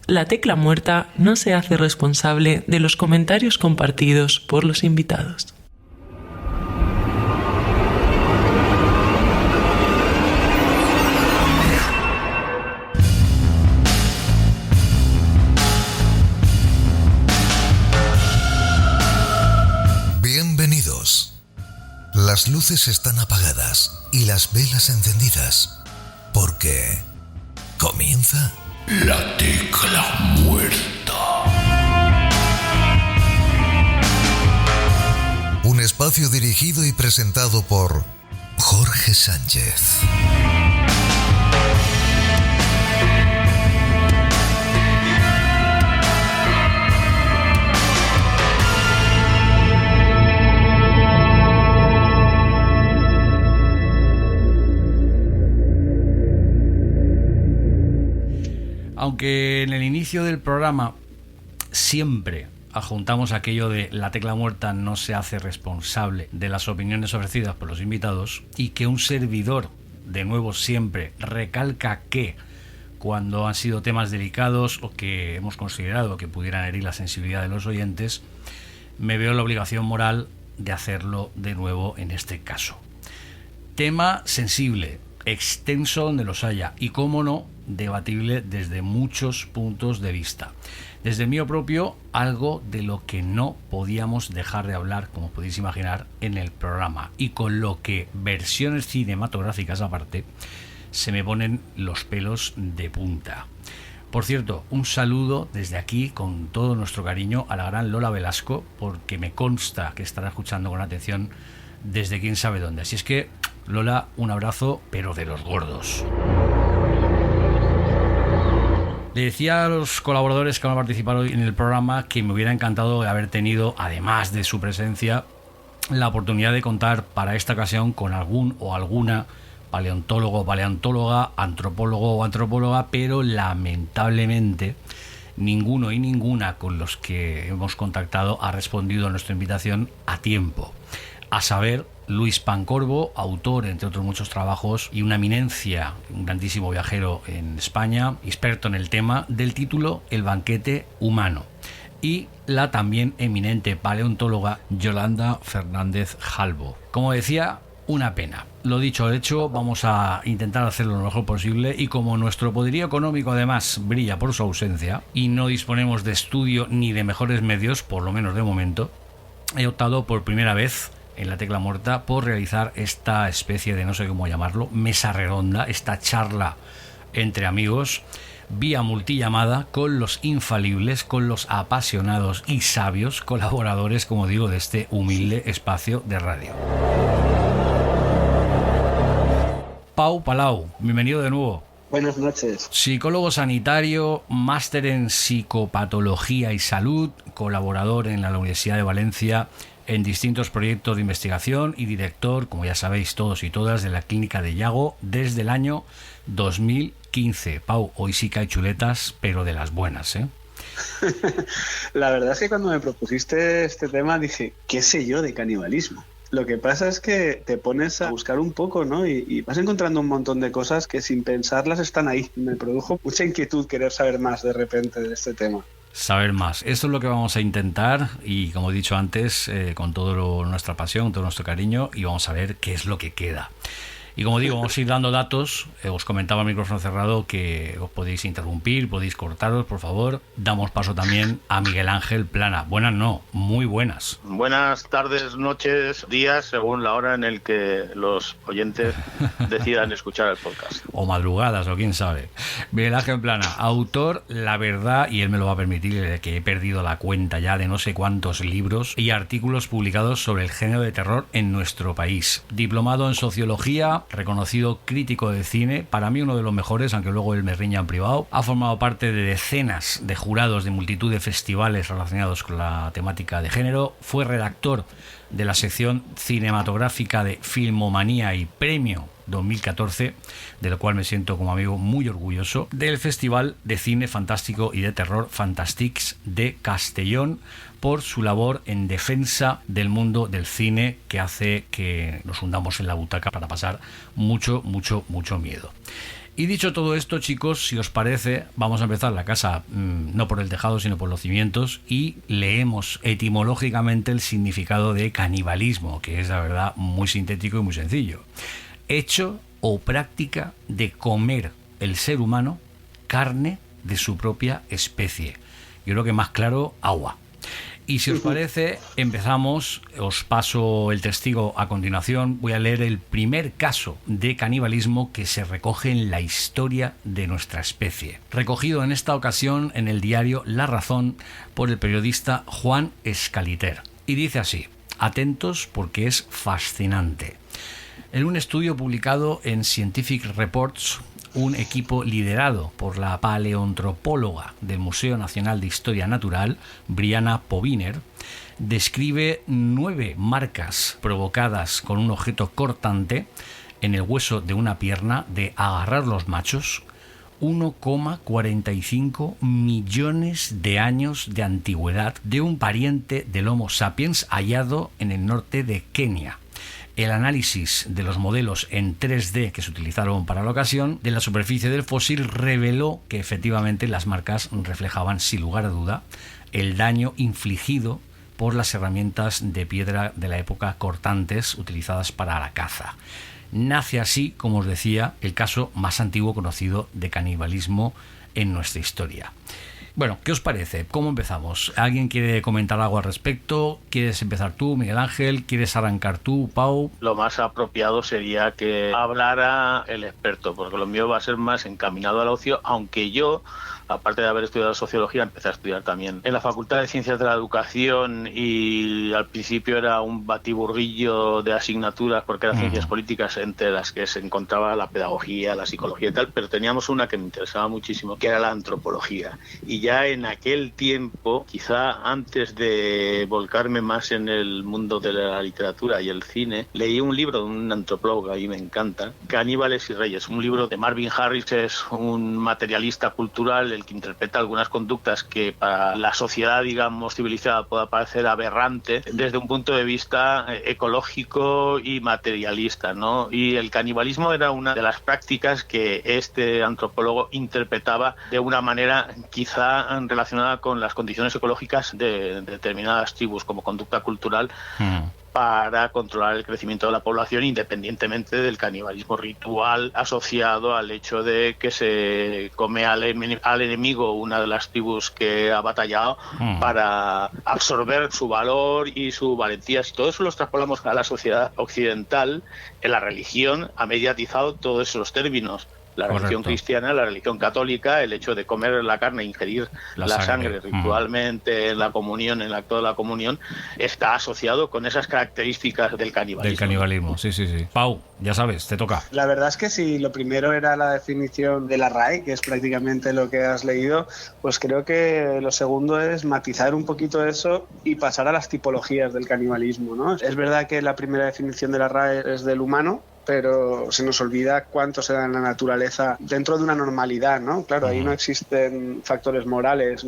La Tecla Muerta no se hace responsable de los comentarios compartidos por los invitados. Bienvenidos. Las luces están apagadas y las velas encendidas, porque comienza La Tecla Muerta. Un espacio dirigido y presentado por Jorge Sánchez. Aunque en el inicio del programa siempre adjuntamos aquello de la Tecla Muerta no se hace responsable de las opiniones ofrecidas por los invitados, y que un servidor, de nuevo siempre, recalca que cuando han sido temas delicados o que hemos considerado que pudieran herir la sensibilidad de los oyentes, me veo la obligación moral de hacerlo de nuevo en este caso. Tema sensible, extenso donde los haya y, cómo no, debatible desde muchos puntos de vista. Desde el mío propio, algo de lo que no podíamos dejar de hablar, como podéis imaginar, en el programa, y con lo que, versiones cinematográficas aparte, se me ponen los pelos de punta. Por cierto, un saludo desde aquí con todo nuestro cariño a la gran Lola Velasco, porque me consta que estará escuchando con atención desde quién sabe dónde. Así es que, Lola, un abrazo, pero de los gordos. Le decía a los colaboradores que van a participar hoy en el programa que me hubiera encantado haber tenido, además de su presencia, la oportunidad de contar para esta ocasión con algún o alguna paleontólogo o paleontóloga, antropólogo o antropóloga, pero lamentablemente ninguno y ninguna con los que hemos contactado ha respondido a nuestra invitación a tiempo. A saber, Luis Pancorbo, autor, entre otros muchos trabajos, y una eminencia, un grandísimo viajero en España, experto en el tema, del título El banquete humano. Y la también eminente paleontóloga Yolanda Fernández Jalbo. Como decía, una pena. Lo dicho, hecho, vamos a intentar hacerlo lo mejor posible, y como nuestro poderío económico además brilla por su ausencia y no disponemos de estudio ni de mejores medios, por lo menos de momento, he optado por primera vez en La Tecla Muerta por realizar esta especie de, no sé cómo llamarlo, mesa redonda, esta charla entre amigos, vía multillamada, con los infalibles, con los apasionados y sabios colaboradores, como digo, de este humilde espacio de radio. Pau Palau, bienvenido de nuevo. Buenas noches. Psicólogo sanitario, máster en psicopatología y salud, colaborador en la Universidad de Valencia en distintos proyectos de investigación y director, como ya sabéis todos y todas, de la Clínica de Yago desde el año 2015. Pau, hoy sí que hay chuletas, pero de las buenas, ¿eh? La verdad es que cuando me propusiste este tema dije, ¿qué sé yo de canibalismo? Lo que pasa es que te pones a buscar un poco, ¿no? Y vas encontrando un montón de cosas que sin pensarlas están ahí. Me produjo mucha inquietud querer saber más de repente de este tema. Saber más. Esto es lo que vamos a intentar, y como he dicho antes, con toda nuestra pasión, todo nuestro cariño, y vamos a ver qué es lo que queda. Y como digo, vamos a ir dando datos. Os comentaba al micrófono cerrado que os podéis interrumpir, podéis cortaros, por favor. Damos paso también a Miguel Ángel Plana. Buenas, no, muy buenas. Buenas tardes, noches, días, según la hora en el que los oyentes decidan escuchar el podcast. O madrugadas, o quién sabe. Miguel Ángel Plana, autor, la verdad, y él me lo va a permitir, que he perdido la cuenta ya de no sé cuántos libros y artículos publicados sobre el género de terror en nuestro país. Diplomado en Sociología, reconocido crítico de cine, para mí uno de los mejores, aunque luego él me riña en privado. Ha formado parte de decenas de jurados de multitud de festivales relacionados con la temática de género. Fue redactor de la sección cinematográfica de Filmomanía y Premio 2014, de lo cual me siento como amigo muy orgulloso, del Festival de Cine Fantástico y de Terror Fantastics de Castellón, por su labor en defensa del mundo del cine, que hace que nos hundamos en la butaca para pasar mucho miedo. Y dicho todo esto, chicos, si os parece, vamos a empezar la casa no por el tejado, sino por los cimientos, y leemos etimológicamente el significado de canibalismo, que es la verdad muy sintético y muy sencillo. Hecho o práctica de comer el ser humano carne de su propia especie. Yo creo que más claro, agua. Y si os parece, empezamos. Os paso el testigo a continuación. Voy a leer el primer caso de canibalismo que se recoge en la historia de nuestra especie. Recogido en esta ocasión en el diario La Razón por el periodista Juan Escaliter. Y dice así, atentos porque es fascinante. En un estudio publicado en Scientific Reports, un equipo liderado por la paleoantropóloga del Museo Nacional de Historia Natural, Brianna Poviner, describe 9 marcas provocadas con un objeto cortante en el hueso de una pierna de agarrar los machos, 1,45 millones de años de antigüedad de un pariente del Homo sapiens hallado en el norte de Kenia. El análisis de los modelos en 3D que se utilizaron para la ocasión de la superficie del fósil reveló que efectivamente las marcas reflejaban sin lugar a duda el daño infligido por las herramientas de piedra de la época cortantes utilizadas para la caza. Nace así, como os decía, el caso más antiguo conocido de canibalismo en nuestra historia. Bueno, ¿qué os parece? ¿Cómo empezamos? ¿Alguien quiere comentar algo al respecto? ¿Quieres empezar tú, Miguel Ángel? ¿Quieres arrancar tú, Pau? Lo más apropiado sería que hablara el experto, porque lo mío va a ser más encaminado al ocio, aunque yo, aparte de haber estudiado sociología, empecé a estudiar también en la Facultad de Ciencias de la Educación, y al principio era un batiburrillo de asignaturas porque eran ciencias políticas, entre las que se encontraba la pedagogía, la psicología y tal, pero teníamos una que me interesaba muchísimo, que era la antropología. Y ya en aquel tiempo, quizá antes de volcarme más en el mundo de la literatura y el cine, leí un libro de un antropólogo que a mí me encanta, Caníbales y Reyes, un libro de Marvin Harris. Es un materialista cultural el que interpreta algunas conductas que para la sociedad, digamos, civilizada pueda parecer aberrante desde un punto de vista ecológico y materialista, ¿no? Y el canibalismo era una de las prácticas que este antropólogo interpretaba de una manera quizá relacionada con las condiciones ecológicas de determinadas tribus como conducta cultural para controlar el crecimiento de la población, independientemente del canibalismo ritual asociado al hecho de que se come al enemigo, una de las tribus que ha batallado, para absorber su valor y su valentía. Si todo eso lo extrapolamos a la sociedad occidental, en la religión ha mediatizado todos esos términos. La religión cristiana, la religión católica, el hecho de comer la carne, ingerir la sangre ritualmente en la comunión, en el acto de la comunión, está asociado con esas características del canibalismo. Del canibalismo, sí. Pau, ya sabes, te toca. La verdad es que si lo primero era la definición de la RAE, que es prácticamente lo que has leído, pues creo que lo segundo es matizar un poquito eso y pasar a las tipologías del canibalismo, ¿no? Es verdad que la primera definición de la RAE es del humano, pero se nos olvida cuánto se da en la naturaleza dentro de una normalidad, ¿no? Claro, ahí no existen factores morales,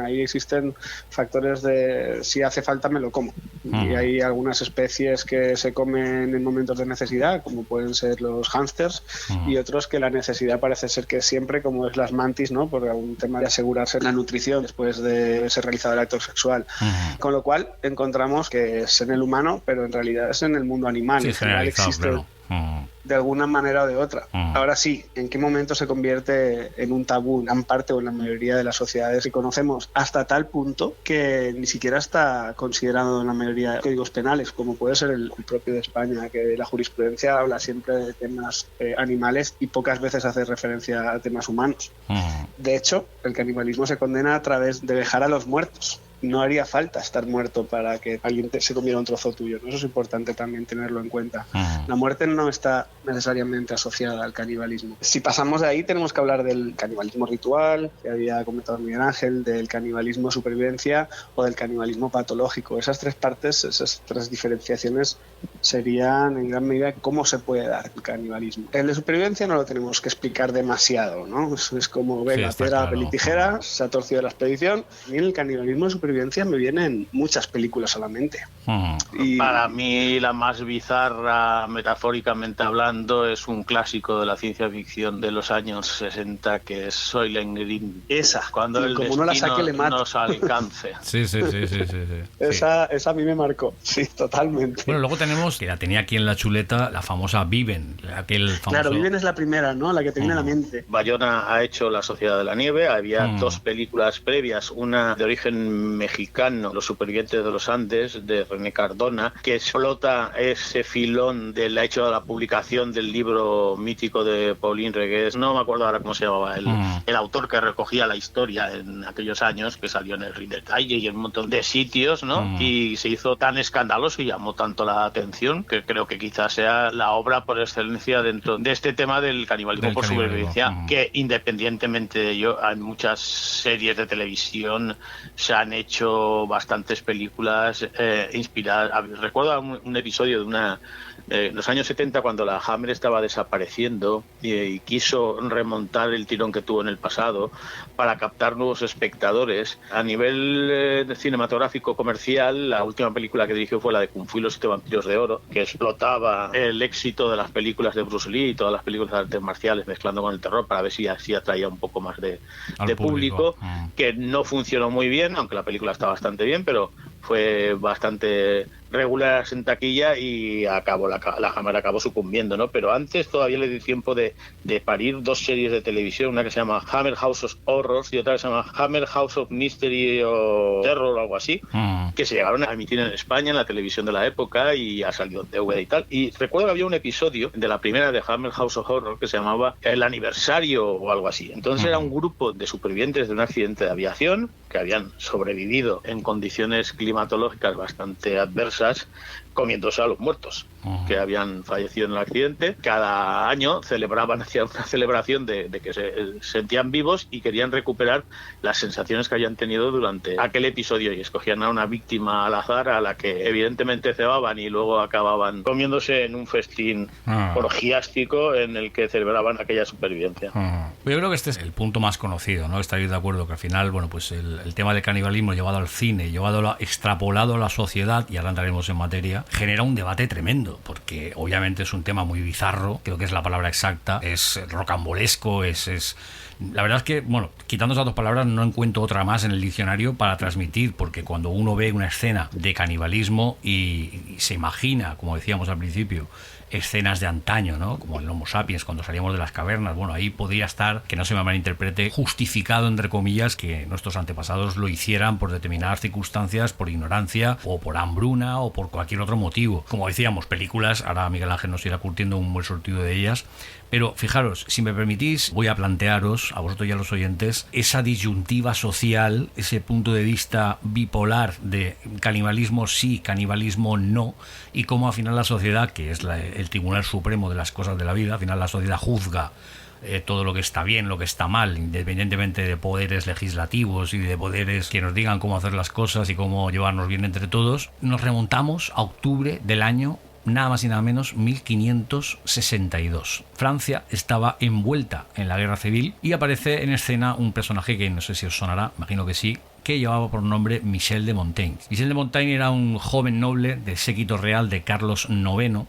ahí existen factores de si hace falta me lo como. Y hay algunas especies que se comen en momentos de necesidad, como pueden ser los hámsters, y otros que la necesidad parece ser que siempre, como es las mantis, ¿no? Por algún tema de asegurarse la nutrición después de ser realizado el acto sexual. Con lo cual encontramos que es en el humano, pero en realidad es en el mundo animal. Sí, en general existe, claro, de alguna manera o de otra. Ahora sí, ¿en qué momento se convierte en un tabú en gran parte o en la mayoría de las sociedades que conocemos? Hasta tal punto que ni siquiera está considerado en la mayoría de códigos penales, como puede ser el propio de España, que la jurisprudencia habla siempre de temas animales y pocas veces hace referencia a temas humanos. De hecho, el canibalismo se condena a través de dejar a los muertos. No haría falta estar muerto para que alguien se comiera un trozo tuyo, ¿no? Eso es importante también tenerlo en cuenta. La muerte no está necesariamente asociada al canibalismo. Si pasamos de ahí, tenemos que hablar del canibalismo ritual, que había comentado Miguel Ángel, del canibalismo supervivencia o del canibalismo patológico. Esas tres partes, esas tres diferenciaciones serían en gran medida cómo se puede dar el canibalismo. El de supervivencia no lo tenemos que explicar demasiado, ¿no? Es como, venga, piedra, papel y tijera, se ha torcido la expedición. Y en el canibalismo de supervivencia me vienen muchas películas a la mente. Y para mí la más bizarra, metafóricamente hablando, hablando es un clásico de la ciencia ficción de los años 60, que es Soylent Green. Esa, cuando el como no la saque le mata. nos alcance. Sí. Esa a mí me marcó, sí, totalmente. Bueno, luego tenemos, que la tenía aquí en la chuleta, la famosa Viven, aquel famoso... Claro, Viven es la primera, ¿no? La que te viene a la mente. Bayona ha hecho La Sociedad de la Nieve, había dos películas previas, una de origen mexicano, Los Supervivientes de los Andes, de René Cardona, que explota ese filón del hecho de la publicación del libro mítico de Paulín Regués, no me acuerdo ahora cómo se llamaba el autor que recogía la historia en aquellos años, que salió en el Rindertaille y en un montón de sitios, ¿no? Y se hizo tan escandaloso y llamó tanto la atención que creo que quizás sea la obra por excelencia dentro de este tema del canibalismo por supervivencia, que independientemente de ello, hay muchas series de televisión, se han hecho bastantes películas inspiradas. Recuerdo un episodio de una en los años 70, cuando la Hammer estaba desapareciendo y quiso remontar el tirón que tuvo en el pasado para captar nuevos espectadores. A nivel cinematográfico comercial, la última película que dirigió fue la de Kung Fu y los 7 vampiros de oro, que explotaba el éxito de las películas de Bruce Lee y todas las películas de artes marciales mezclando con el terror para ver si así atraía un poco más de público, que no funcionó muy bien, aunque la película está bastante bien, pero fue bastante regular en taquilla y la Hammer acabó sucumbiendo, ¿no? Pero antes todavía le di tiempo de parir dos series de televisión, una que se llama Hammer House of Horrors y otra que se llama Hammer House of Mystery o Terror o algo así, que se llegaron a emitir en España en la televisión de la época y ha salido en DVD y tal. Y recuerdo que había un episodio de la primera de Hammer House of Horror que se llamaba El Aniversario o algo así. Entonces era un grupo de supervivientes de un accidente de aviación que habían sobrevivido en condiciones climatológicas bastante adversas, comiéndose a los muertos que habían fallecido en el accidente. Cada año hacían una celebración de que se sentían vivos y querían recuperar las sensaciones que habían tenido durante aquel episodio, y escogían a una víctima al azar a la que evidentemente cebaban y luego acababan comiéndose en un festín orgiástico en el que celebraban aquella supervivencia. Yo creo que este es el punto más conocido, ¿no? Estaréis de acuerdo que al final, bueno, pues el tema del canibalismo llevado al cine, extrapolado a la sociedad, y ahora entraremos en materia, genera un debate tremendo, porque obviamente es un tema muy bizarro, creo que es la palabra exacta, es rocambolesco, la verdad es que, bueno, quitando esas dos palabras no encuentro otra más en el diccionario para transmitir, porque cuando uno ve una escena de canibalismo y se imagina, como decíamos al principio, escenas de antaño, ¿no? Como el Homo sapiens cuando salíamos de las cavernas, bueno, ahí podría estar, que no se me malinterprete, justificado entre comillas que nuestros antepasados lo hicieran por determinadas circunstancias, por ignorancia o por hambruna o por cualquier otro motivo. Como decíamos, películas, ahora Miguel Ángel nos irá curtiendo un buen sortido de ellas. Pero fijaros, si me permitís, voy a plantearos, a vosotros y a los oyentes, esa disyuntiva social, ese punto de vista bipolar de canibalismo sí, canibalismo no, y cómo al final la sociedad, que es el tribunal supremo de las cosas de la vida, al final la sociedad juzga todo lo que está bien, lo que está mal, independientemente de poderes legislativos y de poderes que nos digan cómo hacer las cosas y cómo llevarnos bien entre todos. Nos remontamos a octubre del año nada más y nada menos 1562. Francia estaba envuelta en la guerra civil y aparece en escena un personaje que no sé si os sonará, imagino que sí, que llevaba por nombre Michel de Montaigne. Michel de Montaigne era un joven noble del séquito real de Carlos IX,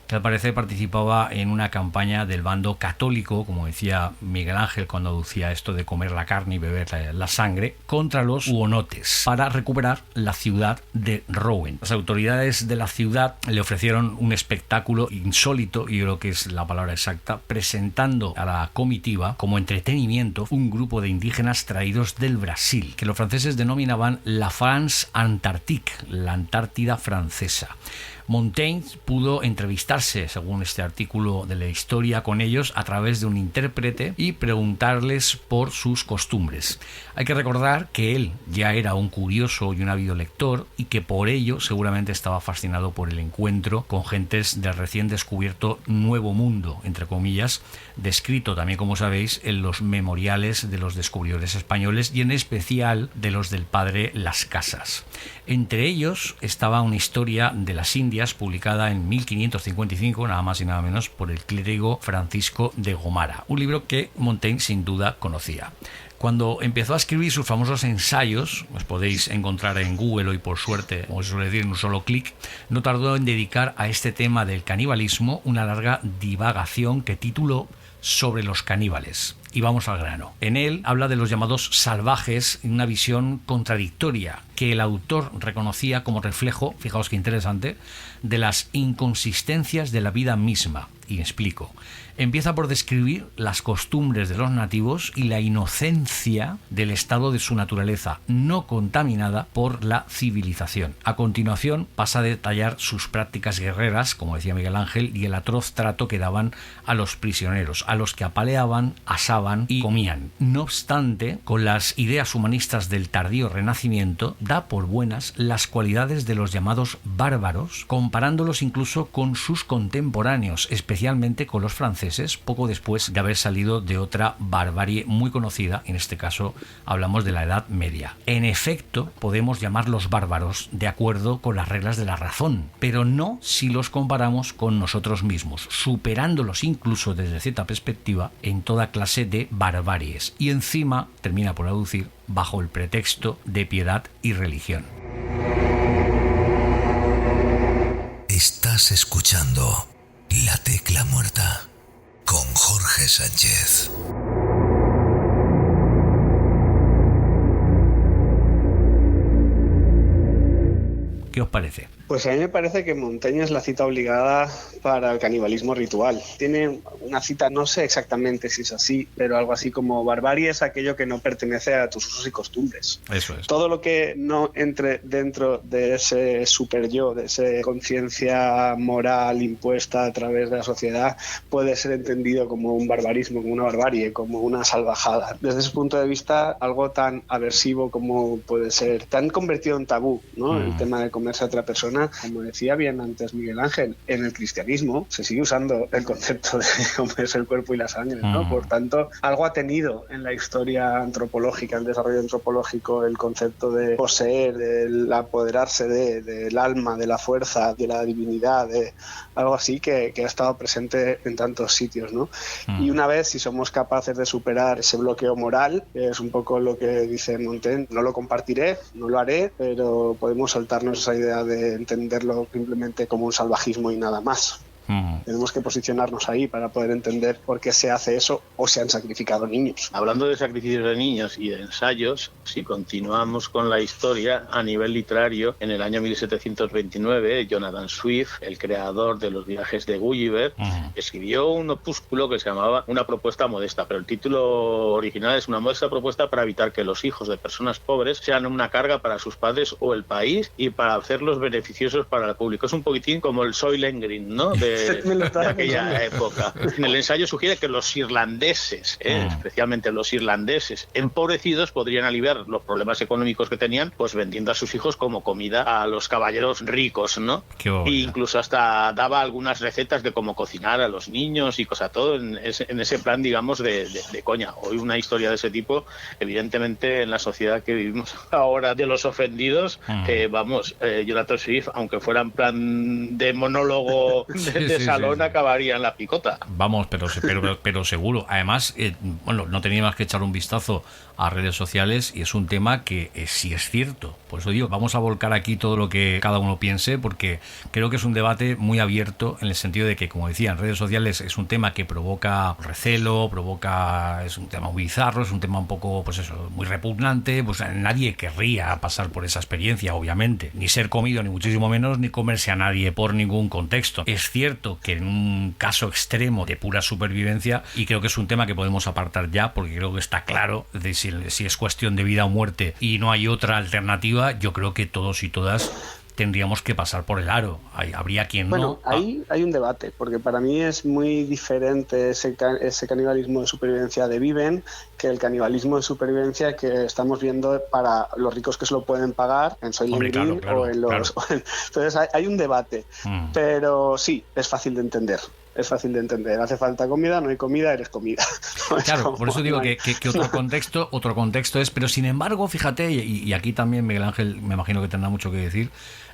que al parecer participaba en una campaña del bando católico, como decía Miguel Ángel cuando aducía esto de comer la carne y beber la sangre, contra los hugonotes, para recuperar la ciudad de Rouen. Las autoridades de la ciudad le ofrecieron un espectáculo insólito, y yo creo que es la palabra exacta, presentando a la comitiva como entretenimiento un grupo de indígenas traídos del Brasil, que los franceses denominaban la France Antarctique, la Antártida francesa. Montaigne pudo entrevistarse, según este artículo de la historia, con ellos a través de un intérprete y preguntarles por sus costumbres. Hay que recordar que él ya era un curioso y un ávido lector, y que por ello seguramente estaba fascinado por el encuentro con gentes del recién descubierto Nuevo Mundo, entre comillas, descrito también, como sabéis, en los memoriales de los descubridores españoles y en especial de los del padre Las Casas. Entre ellos estaba una historia de las Indias Indias, publicada en 1555, nada más y nada menos, por el clérigo Francisco de Gomara. Un libro que Montaigne sin duda conocía. Cuando empezó a escribir sus famosos ensayos, os podéis encontrar en Google hoy por suerte, como se suele decir, en un solo clic, no tardó en dedicar a este tema del canibalismo una larga divagación que tituló Sobre los caníbales. Y vamos al grano. En él habla de los llamados salvajes en una visión contradictoria que el autor reconocía como reflejo, fijaos qué interesante, de las inconsistencias de la vida misma. Y me explico. Empieza por describir las costumbres de los nativos y la inocencia del estado de su naturaleza, no contaminada por la civilización. A continuación pasa a detallar sus prácticas guerreras, como decía Miguel Ángel, y el atroz trato que daban a los prisioneros, a los que apaleaban, asaban y comían. No obstante, con las ideas humanistas del tardío Renacimiento, da por buenas las cualidades de los llamados bárbaros, comparándolos incluso con sus contemporáneos, especialmente con los franceses, poco después de haber salido de otra barbarie muy conocida, en este caso hablamos de la Edad Media. En efecto, podemos llamarlos bárbaros de acuerdo con las reglas de la razón, pero no si los comparamos con nosotros mismos, superándolos incluso desde cierta perspectiva en toda clase de barbaries. Y encima, termina por aducir, bajo el pretexto de piedad y religión. Estás escuchando La Tecla Muerta con Jorge Sánchez. ¿Qué os parece? Pues a mí me parece que Montaigne es la cita obligada para el canibalismo ritual. Tiene una cita, no sé exactamente si es así, pero algo así como: barbarie es aquello que no pertenece a tus usos y costumbres. Eso es. Todo lo que no entre dentro de ese super yo, de esa conciencia moral impuesta a través de la sociedad, puede ser entendido como un barbarismo, como una barbarie, como una salvajada. Desde ese punto de vista, algo tan aversivo como puede ser, tan convertido en tabú, ¿no? El tema de comerse a otra persona. Como decía bien antes Miguel Ángel, en el cristianismo se sigue usando el concepto de comerse el cuerpo y la sangre, ¿no? Por tanto, algo ha tenido en la historia antropológica, el desarrollo antropológico, el concepto de poseer, del apoderarse del alma, de la fuerza, de la divinidad, de algo así que ha estado presente en tantos sitios, ¿no? Y una vez, si somos capaces de superar ese bloqueo moral, que es un poco lo que dice Montaigne, no lo compartiré, no lo haré, pero podemos soltarnos esa idea de entenderlo simplemente como un salvajismo y nada más. Tenemos que posicionarnos ahí para poder entender por qué se hace eso o se han sacrificado niños. Hablando de sacrificios de niños y de ensayos, si continuamos con la historia a nivel literario, en el año 1729 Jonathan Swift, el creador de los viajes de Gulliver, escribió un opúsculo que se llamaba Una propuesta modesta, pero el título original es Una modesta propuesta para evitar que los hijos de personas pobres sean una carga para sus padres o el país y para hacerlos beneficiosos para el público. Es un poquitín como el Soylent Green, ¿no? De aquella época. En el ensayo sugiere que los irlandeses, especialmente los irlandeses empobrecidos, podrían aliviar los problemas económicos que tenían, pues vendiendo a sus hijos como comida a los caballeros ricos, ¿no? E incluso hasta daba algunas recetas de cómo cocinar a los niños y cosas, todo en ese plan, digamos, de coña. Hoy una historia de ese tipo, evidentemente en la sociedad que vivimos ahora de los ofendidos, Jonathan Swift, aunque fuera en plan de monólogo de salón, acabaría en la picota. Vamos, pero seguro. Además, no tenía más que echar un vistazo a redes sociales y es un tema que sí es cierto. Por eso digo, vamos a volcar aquí todo lo que cada uno piense, porque creo que es un debate muy abierto en el sentido de que, como decía, en redes sociales es un tema que provoca recelo, es un tema muy bizarro, es un tema un poco, pues eso, muy repugnante. Pues nadie querría pasar por esa experiencia, obviamente, ni ser comido, ni muchísimo menos, ni comerse a nadie por ningún contexto. Es cierto que en un caso extremo de pura supervivencia, y creo que es un tema que podemos apartar ya, porque creo que está claro de si es cuestión de vida o muerte y no hay otra alternativa, yo creo que todos y todas tendríamos que pasar por el aro. Habría quien no. Ahí hay un debate, porque para mí es muy diferente ese canibalismo de supervivencia de Viven que el canibalismo de supervivencia que estamos viendo para los ricos que se lo pueden pagar en Soylent Green o en los... Entonces hay un debate, pero sí, es fácil de entender. es fácil de entender. Hace falta comida, no hay comida, eres comida. Claro, por eso digo que otro contexto es, pero sin embargo, fíjate, y aquí también Miguel Ángel me imagino que tendrá mucho que decir.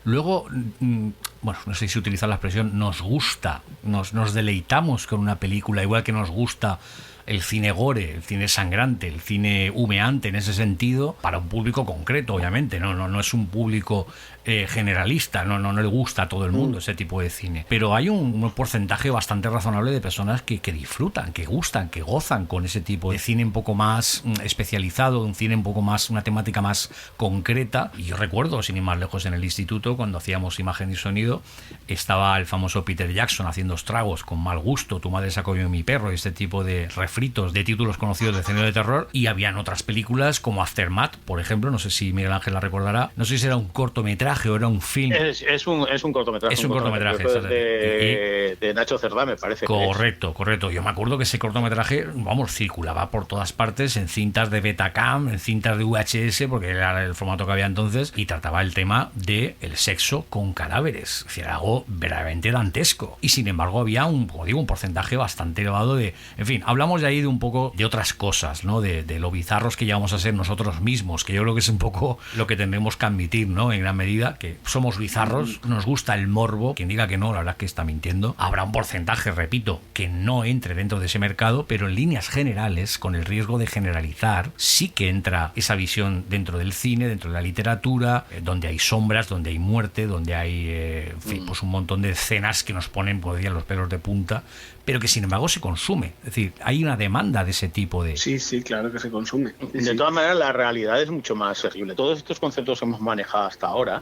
Luego, bueno, no sé si utilizar la expresión, nos deleitamos con una película, igual que nos gusta el cine gore, el cine sangrante, el cine humeante en ese sentido, para un público concreto, obviamente, no es un público generalista, no le gusta a todo el mundo ese tipo de cine, pero hay un porcentaje bastante razonable de personas que disfrutan, que gustan, que gozan con ese tipo de cine un poco más especializado, un cine un poco más, una temática más concreta. Y yo recuerdo, sin ir más lejos, en el instituto, cuando hacíamos imagen y sonido, estaba el famoso Peter Jackson haciendo estragos con Mal gusto, Tu madre sacó yo y mi perro, y este tipo de refritos de títulos conocidos de cine de terror. Y habían otras películas como Aftermath, por ejemplo, no sé si Miguel Ángel la recordará, no sé si era un cortometraje o era un film. Es un cortometraje. Es un cortometraje de Nacho Cerdá, me parece. Correcto. Yo me acuerdo que ese cortometraje, vamos, circulaba por todas partes, en cintas de Betacam, en cintas de VHS, porque era el formato que había entonces, y trataba el tema del sexo con cadáveres. Es decir, algo verdaderamente dantesco. Y sin embargo había un porcentaje bastante elevado de... En fin, hablamos de ahí de un poco de otras cosas, ¿no? De lo bizarros que llegamos a ser nosotros mismos, que yo creo que es un poco lo que tendremos que admitir, ¿no? En gran medida, que somos bizarros, nos gusta el morbo. Quien diga que no, la verdad es que está mintiendo. Habrá un porcentaje, repito, que no entre dentro de ese mercado, pero en líneas generales, con el riesgo de generalizar, sí que entra esa visión dentro del cine, dentro de la literatura, donde hay sombras, donde hay muerte, donde hay en fin, pues un montón de escenas que nos ponen, como decía, los pelos de punta, pero que sin embargo se consume. Es decir, hay una demanda de ese tipo de... Sí, claro que se consume. De todas maneras, la realidad es mucho más terrible. Todos estos conceptos que hemos manejado hasta ahora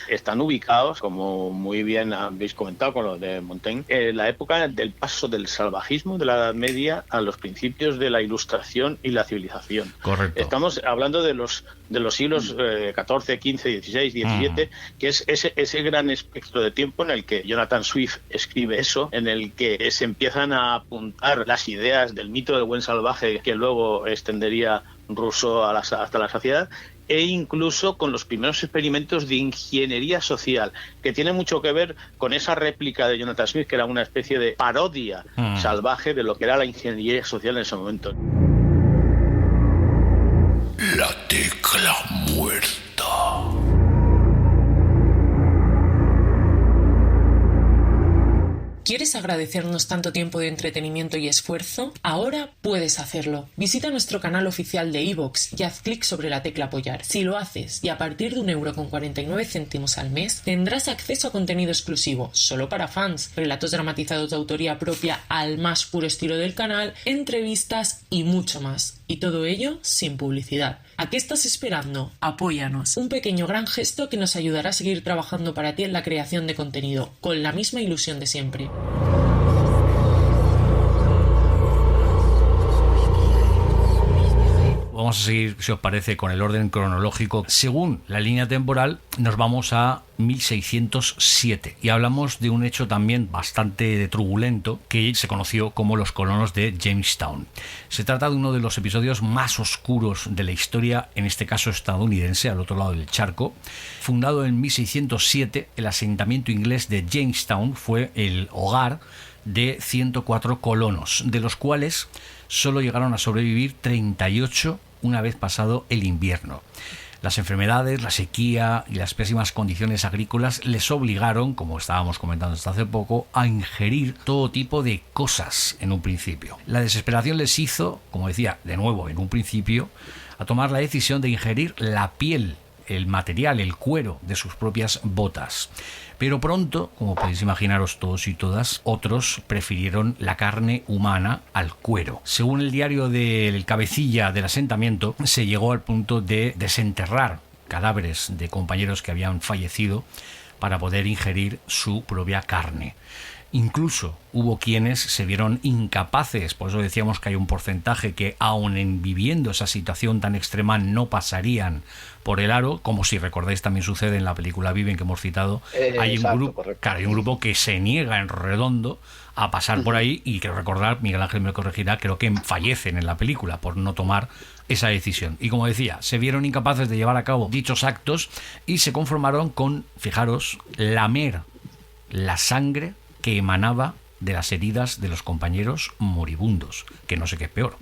están ubicados, como muy bien habéis comentado con lo de Montaigne, en la época del paso del salvajismo de la Edad Media a los principios de la Ilustración y la civilización. Correcto. Estamos hablando de los siglos XIV, XV, XVI, XVII, que es ese gran espectro de tiempo en el que Jonathan Swift escribe eso, en el que se empiezan a apuntar las ideas del mito del buen salvaje que luego extendería Rousseau hasta la saciedad, e incluso con los primeros experimentos de ingeniería social, que tiene mucho que ver con esa réplica de Jonathan Swift, que era una especie de parodia salvaje de lo que era la ingeniería social en ese momento. La tecla muerta. ¿Quieres agradecernos tanto tiempo de entretenimiento y esfuerzo? Ahora puedes hacerlo. Visita nuestro canal oficial de iVoox y haz clic sobre la tecla apoyar. Si lo haces y a partir de 1,49€ al mes, tendrás acceso a contenido exclusivo, solo para fans, relatos dramatizados de autoría propia al más puro estilo del canal, entrevistas y mucho más. Y todo ello sin publicidad. ¿A qué estás esperando? Apóyanos. Un pequeño gran gesto que nos ayudará a seguir trabajando para ti en la creación de contenido, con la misma ilusión de siempre. Vamos a seguir, si os parece, con el orden cronológico. Según la línea temporal, nos vamos a 1607 y hablamos de un hecho también bastante truculento que se conoció como los colonos de Jamestown. Se trata de uno de los episodios más oscuros de la historia, en este caso estadounidense, al otro lado del charco. Fundado en 1607, el asentamiento inglés de Jamestown fue el hogar de 104 colonos, de los cuales solo llegaron a sobrevivir 38 una vez pasado el invierno. Las enfermedades, la sequía y las pésimas condiciones agrícolas les obligaron, como estábamos comentando hasta hace poco, a ingerir todo tipo de cosas en un principio. La desesperación les hizo, como decía, de nuevo en un principio, a tomar la decisión de ingerir la piel, el material, el cuero de sus propias botas. Pero pronto, como podéis imaginaros todos y todas, otros prefirieron la carne humana al cuero. Según el diario del cabecilla del asentamiento, se llegó al punto de desenterrar cadáveres de compañeros que habían fallecido para poder ingerir su propia carne. Incluso hubo quienes se vieron incapaces, por eso decíamos que hay un porcentaje que aun en viviendo esa situación tan extrema no pasarían por el aro, como si recordáis también sucede en la película Viven que hemos citado. Hay un grupo que se niega en redondo a pasar por ahí y quiero recordar, Miguel Ángel me corregirá, creo que fallecen en la película por no tomar esa decisión. Y como decía, se vieron incapaces de llevar a cabo dichos actos y se conformaron con, fijaros, lamer la sangre que emanaba de las heridas de los compañeros moribundos, que no sé qué es peor.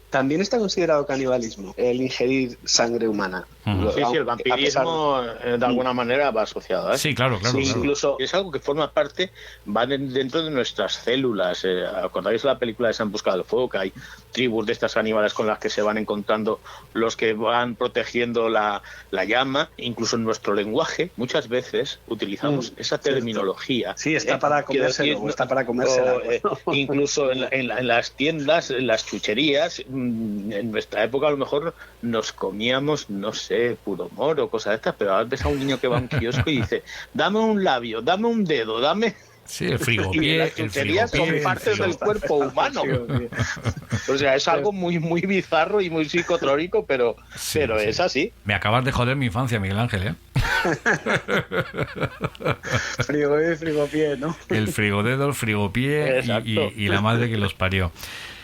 También está considerado canibalismo el ingerir sangre humana. Sí, el vampirismo de alguna manera va asociado. Sí, claro. Incluso es algo que forma parte, va dentro de nuestras células. ¿Acordáis la película de Se han buscado el fuego? Que hay tribus de estas caníbales con las que se van encontrando los que van protegiendo la llama. Incluso en nuestro lenguaje muchas veces utilizamos esa terminología. Sí, está para comérselo, está para comérsela. Incluso en las tiendas, en las chucherías, en nuestra época a lo mejor nos comíamos, no sé, puro moro o cosas de estas, pero ahora ves a un niño que va a un kiosco y dice, dame un labio, dame un dedo, dame... Sí, el frigopié. Y las chucherías son partes del cuerpo humano. O sea, es algo muy muy bizarro y muy psicotrónico, pero es así. Me acabas de joder mi infancia, Miguel Ángel, ¿eh? Frigopié, ¿no? El frigodedo, el frigopié y la madre que los parió.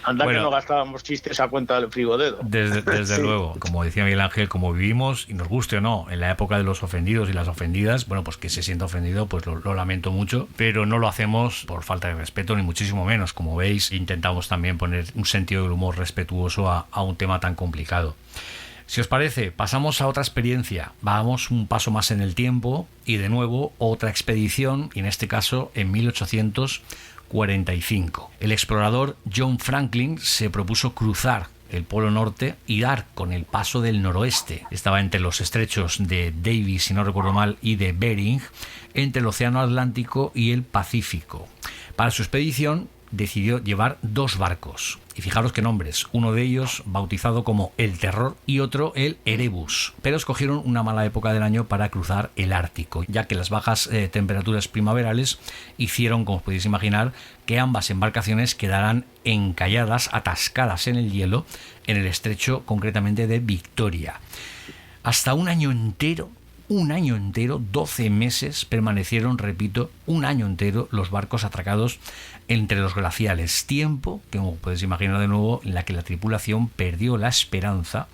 Anda, bueno, que no gastábamos chistes a cuenta del frigodedo. Desde sí. Luego, como decía Miguel Ángel, como vivimos, y nos guste o no, en la época de los ofendidos y las ofendidas, bueno, pues que se sienta ofendido, pues lo lamento mucho, pero no lo hacemos por falta de respeto, ni muchísimo menos. Como veis, intentamos también poner un sentido del humor respetuoso a un tema tan complicado. Si os parece, pasamos a otra experiencia. Vamos un paso más en el tiempo y de nuevo otra expedición, y en este caso en 1845. El explorador John Franklin se propuso cruzar el Polo Norte y dar con el paso del noroeste. Estaba entre los estrechos de Davis, si no recuerdo mal, y de Bering, entre el Océano Atlántico y el Pacífico. Para su expedición decidió llevar 2 barcos. Y fijaros qué nombres, uno de ellos bautizado como el Terror y otro el Erebus. Pero escogieron una mala época del año para cruzar el Ártico, ya que las bajas temperaturas primaverales hicieron, como os podéis imaginar, que ambas embarcaciones quedaran encalladas, atascadas en el hielo, en el estrecho concretamente de Victoria. Hasta un año entero, 12 meses permanecieron, repito, un año entero los barcos atracados entre los glaciales. Tiempo que, como podéis imaginar de nuevo, en la que la tripulación perdió la esperanza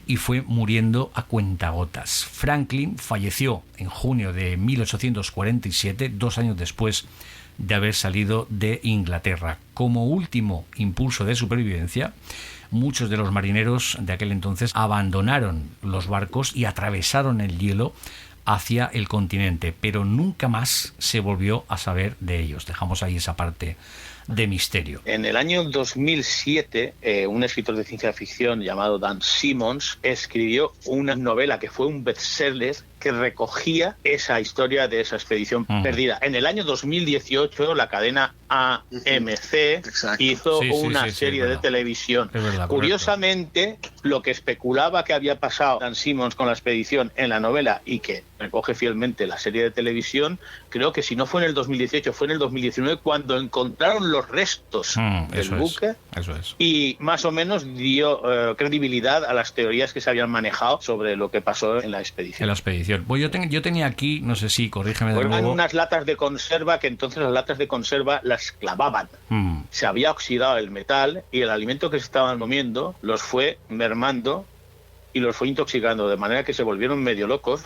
y fue muriendo a cuentagotas. Franklin falleció en junio de 1847, 2 años después de haber salido de Inglaterra. Como último impulso de supervivencia, muchos de los marineros de aquel entonces abandonaron los barcos y atravesaron el hielo hacia el continente, pero nunca más se volvió a saber de ellos. Dejamos ahí esa parte de misterio. En el año 2007, un escritor de ciencia ficción llamado Dan Simmons escribió una novela que fue un bestseller que recogía esa historia de esa expedición perdida. En el año 2018, la cadena AMC hizo una serie de televisión. Verdad, curiosamente, lo que especulaba que había pasado Dan Simmons con la expedición en la novela y que recoge fielmente la serie de televisión, creo que si no fue en el 2018, fue en el 2019 cuando encontraron los restos del buque. Eso es. Y más o menos dio credibilidad a las teorías que se habían manejado sobre lo que pasó en la expedición. Pues yo tenía aquí, no sé si, corrígeme de nuevo. Eran unas latas de conserva que entonces las latas de conserva las clavaban. Se había oxidado el metal y el alimento que se estaban comiendo los fue mermando y los fue intoxicando, de manera que se volvieron medio locos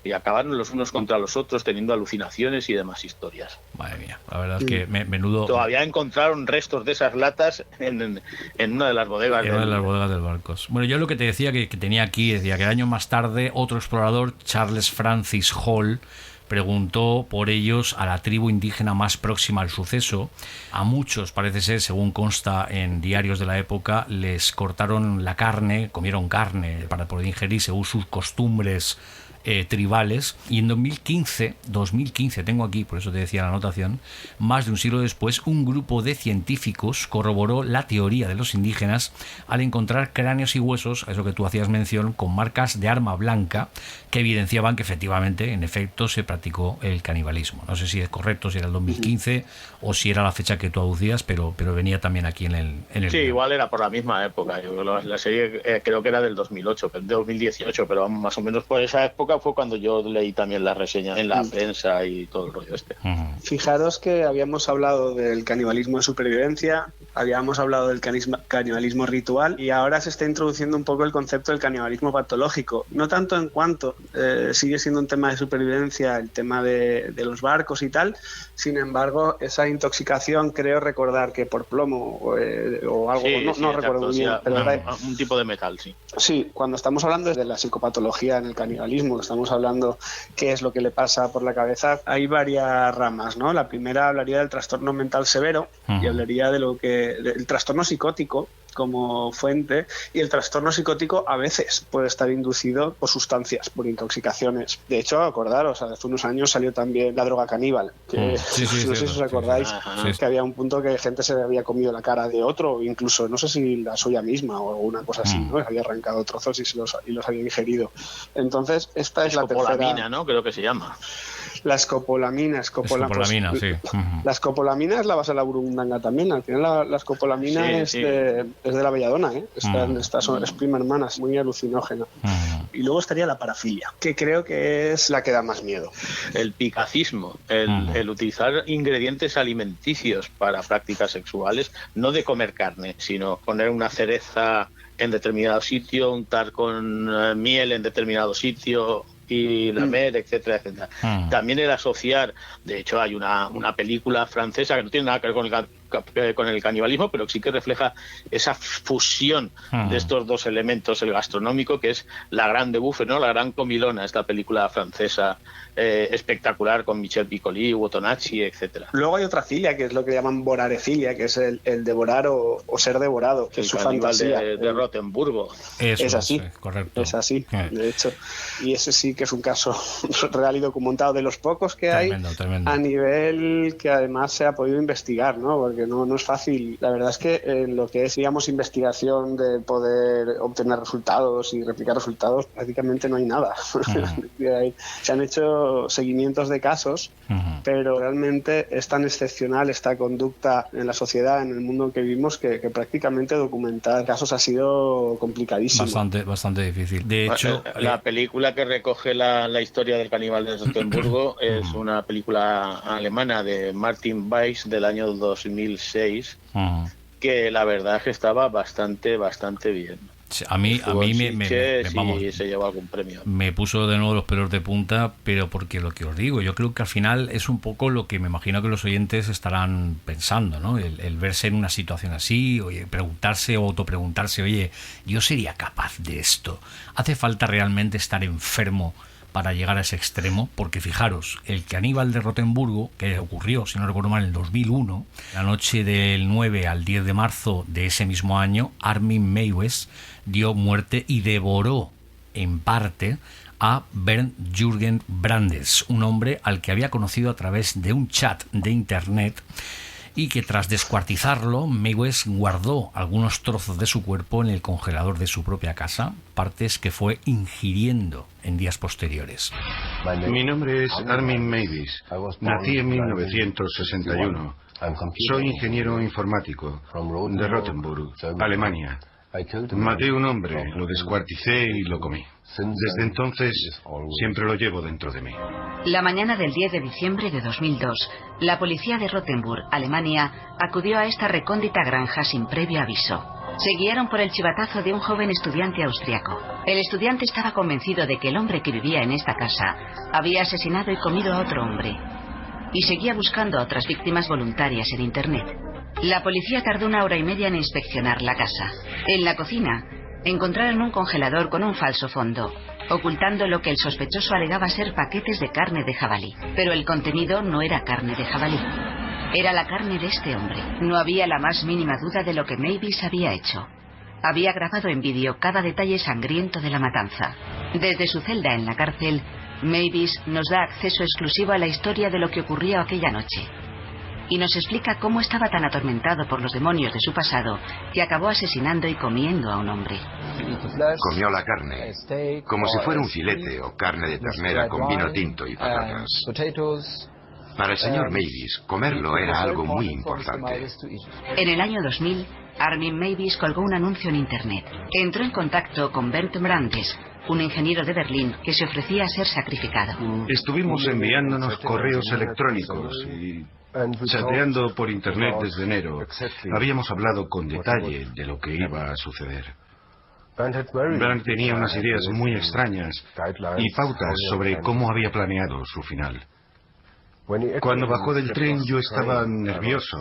y acabaron los unos contra los otros teniendo alucinaciones y demás historias. Madre mía, la verdad es que menudo... Todavía encontraron restos de esas latas en una de las bodegas. En una de las bodegas del barco. Bueno, yo lo que te decía que tenía aquí, decía que años más tarde otro explorador, Charles Francis Hall, preguntó por ellos a la tribu indígena más próxima al suceso. A muchos, parece ser, según consta en diarios de la época, les cortaron la carne, comieron carne para poder ingerir según sus costumbres tribales, y en 2015, tengo aquí, por eso te decía la anotación, más de un siglo después, un grupo de científicos corroboró la teoría de los indígenas al encontrar cráneos y huesos, a eso que tú hacías mención, con marcas de arma blanca que evidenciaban que efectivamente, en efecto, se practicó el canibalismo. No sé si es correcto, si era el 2015 o si era la fecha que tú aducías, pero venía también aquí en el sí, igual era por la misma época. La serie creo que era del 2018, pero vamos, más o menos por esa época, época fue cuando yo leí también las reseñas en la prensa y todo el rollo este. Fijaros que habíamos hablado del canibalismo de supervivencia, habíamos hablado del canibalismo ritual y ahora se está introduciendo un poco el concepto del canibalismo patológico. No tanto en cuanto sigue siendo un tema de supervivencia, el tema de los barcos y tal, sin embargo, esa intoxicación creo recordar que por plomo o algo, no recuerdo muy bien, pero un tipo de metal, sí. Sí, cuando estamos hablando de la psicopatología en el canibalismo, estamos hablando qué es lo que le pasa por la cabeza, hay varias ramas, ¿no? La primera hablaría del trastorno mental severo y hablaría del trastorno psicótico como fuente, y el trastorno psicótico a veces puede estar inducido por sustancias, por intoxicaciones. De hecho, acordaros, hace unos años salió también la droga caníbal, que no sé si os acordáis, que había un punto que gente se había comido la cara de otro, incluso no sé si la suya misma o alguna cosa así, ¿no? Había arrancado trozos y los había ingerido. Entonces, esta es la tercera. Escopolamina, ¿no? Creo que se llama. La escopolamina, escopolamina, sí. La escopolamina es la base de la burundanga también. Al final la escopolamina es de la belladona, ¿eh? Es prima hermana, es muy alucinógena. Y luego estaría la parafilia, que creo que es la que da más miedo. El picacismo, el utilizar ingredientes alimenticios para prácticas sexuales, no de comer carne, sino poner una cereza en determinado sitio, untar con miel en determinado sitio y lamer, etcétera, etcétera. También el asociar, de hecho hay una película francesa que no tiene nada que ver con el canibalismo, pero sí que refleja esa fusión de estos dos elementos, el gastronómico, que es La Grande Buffet, ¿no? La Gran Comilona, esta película francesa espectacular con Michel Piccoli, Botonacci, etcétera. Luego hay otra filia, que es lo que llaman vorarefilia, que es el devorar o ser devorado, que es su fantasía. De Rotemburgo. Es así, correcto. Es así, de hecho. Y ese sí que es un caso real y documentado, de los pocos que tremendo. A nivel que además se ha podido investigar, ¿no? Porque no es fácil. La verdad es que en lo que es, digamos, investigación de poder obtener resultados y replicar resultados, prácticamente no hay nada. Se han hecho seguimientos de casos, pero realmente es tan excepcional esta conducta en la sociedad, en el mundo en que vivimos, que prácticamente documentar casos ha sido complicadísimo. Bastante difícil. De hecho, la película que recoge la historia del caníbal de Rotemburgo es una película alemana de Martin Weiss del año 2006, que la verdad es que estaba bastante bien. A mí se llevó algún premio. Me puso de nuevo los pelos de punta, pero porque lo que os digo, yo creo que al final es un poco lo que me imagino que los oyentes estarán pensando, ¿no? El verse en una situación así, oye, preguntarse o autopreguntarse, oye, ¿yo sería capaz de esto? ¿Hace falta realmente estar enfermo para llegar a ese extremo? Porque fijaros, el caníbal de Rotemburgo, que ocurrió, si no recuerdo mal, en el 2001, la noche del 9 al 10 de marzo de ese mismo año, Armin Meiwes dio muerte y devoró en parte a Bernd Jürgen Brandes, un hombre al que había conocido a través de un chat de internet, y que tras descuartizarlo, Meiwes guardó algunos trozos de su cuerpo en el congelador de su propia casa, partes que fue ingiriendo en días posteriores. Mi nombre es Armin Meiwes. Nací en 1961. Soy ingeniero informático de Rotenburg, Alemania. Maté a un hombre, lo descuarticé y lo comí. Desde entonces siempre lo llevo dentro de mí. La mañana del 10 de diciembre de 2002, la policía de Rotenburg, Alemania, acudió a esta recóndita granja sin previo aviso. Se guiaron por el chivatazo de un joven estudiante austriaco. El estudiante estaba convencido de que el hombre que vivía en esta casa había asesinado y comido a otro hombre, y seguía buscando a otras víctimas voluntarias en internet. La policía tardó 1 hora y media en inspeccionar la casa. En la cocina encontraron un congelador con un falso fondo, ocultando lo que el sospechoso alegaba ser paquetes de carne de jabalí. Pero el contenido no era carne de jabalí. Era la carne de este hombre. No había la más mínima duda de lo que Meiwes había hecho. Había grabado en vídeo cada detalle sangriento de la matanza. Desde su celda en la cárcel, Meiwes nos da acceso exclusivo a la historia de lo que ocurrió aquella noche. Y nos explica cómo estaba tan atormentado por los demonios de su pasado que acabó asesinando y comiendo a un hombre. Comió la carne, como si fuera un filete o carne de ternera con vino tinto y patatas. Para el señor Meiwes, comerlo era algo muy importante. En el año 2000, Armin Meiwes colgó un anuncio en internet. Entró en contacto con Bernd Brandes, un ingeniero de Berlín que se ofrecía a ser sacrificado. Estuvimos enviándonos correos electrónicos y chateando por internet desde enero. Habíamos hablado con detalle de lo que iba a suceder. Brandt tenía unas ideas muy extrañas y pautas sobre cómo había planeado su final. Cuando bajó del tren yo estaba nervioso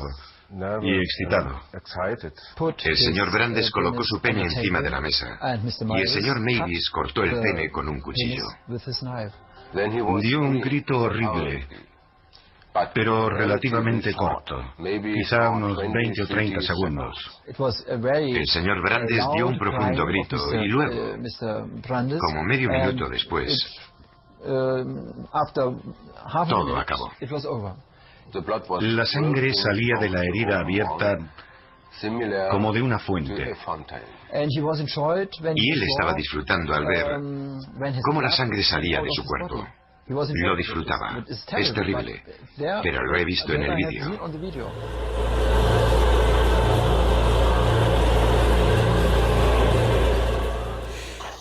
y excitado. El señor Brandes colocó su pene encima de la mesa y el señor Mavis cortó el pene con un cuchillo. Dio un grito horrible, pero relativamente corto, quizá unos 20 o 30 segundos. El señor Brandes dio un profundo grito y luego, como medio minuto después, todo acabó. La sangre salía de la herida abierta como de una fuente. Y él estaba disfrutando al ver cómo la sangre salía de su cuerpo. Lo disfrutaba. Es terrible, pero lo he visto en el vídeo.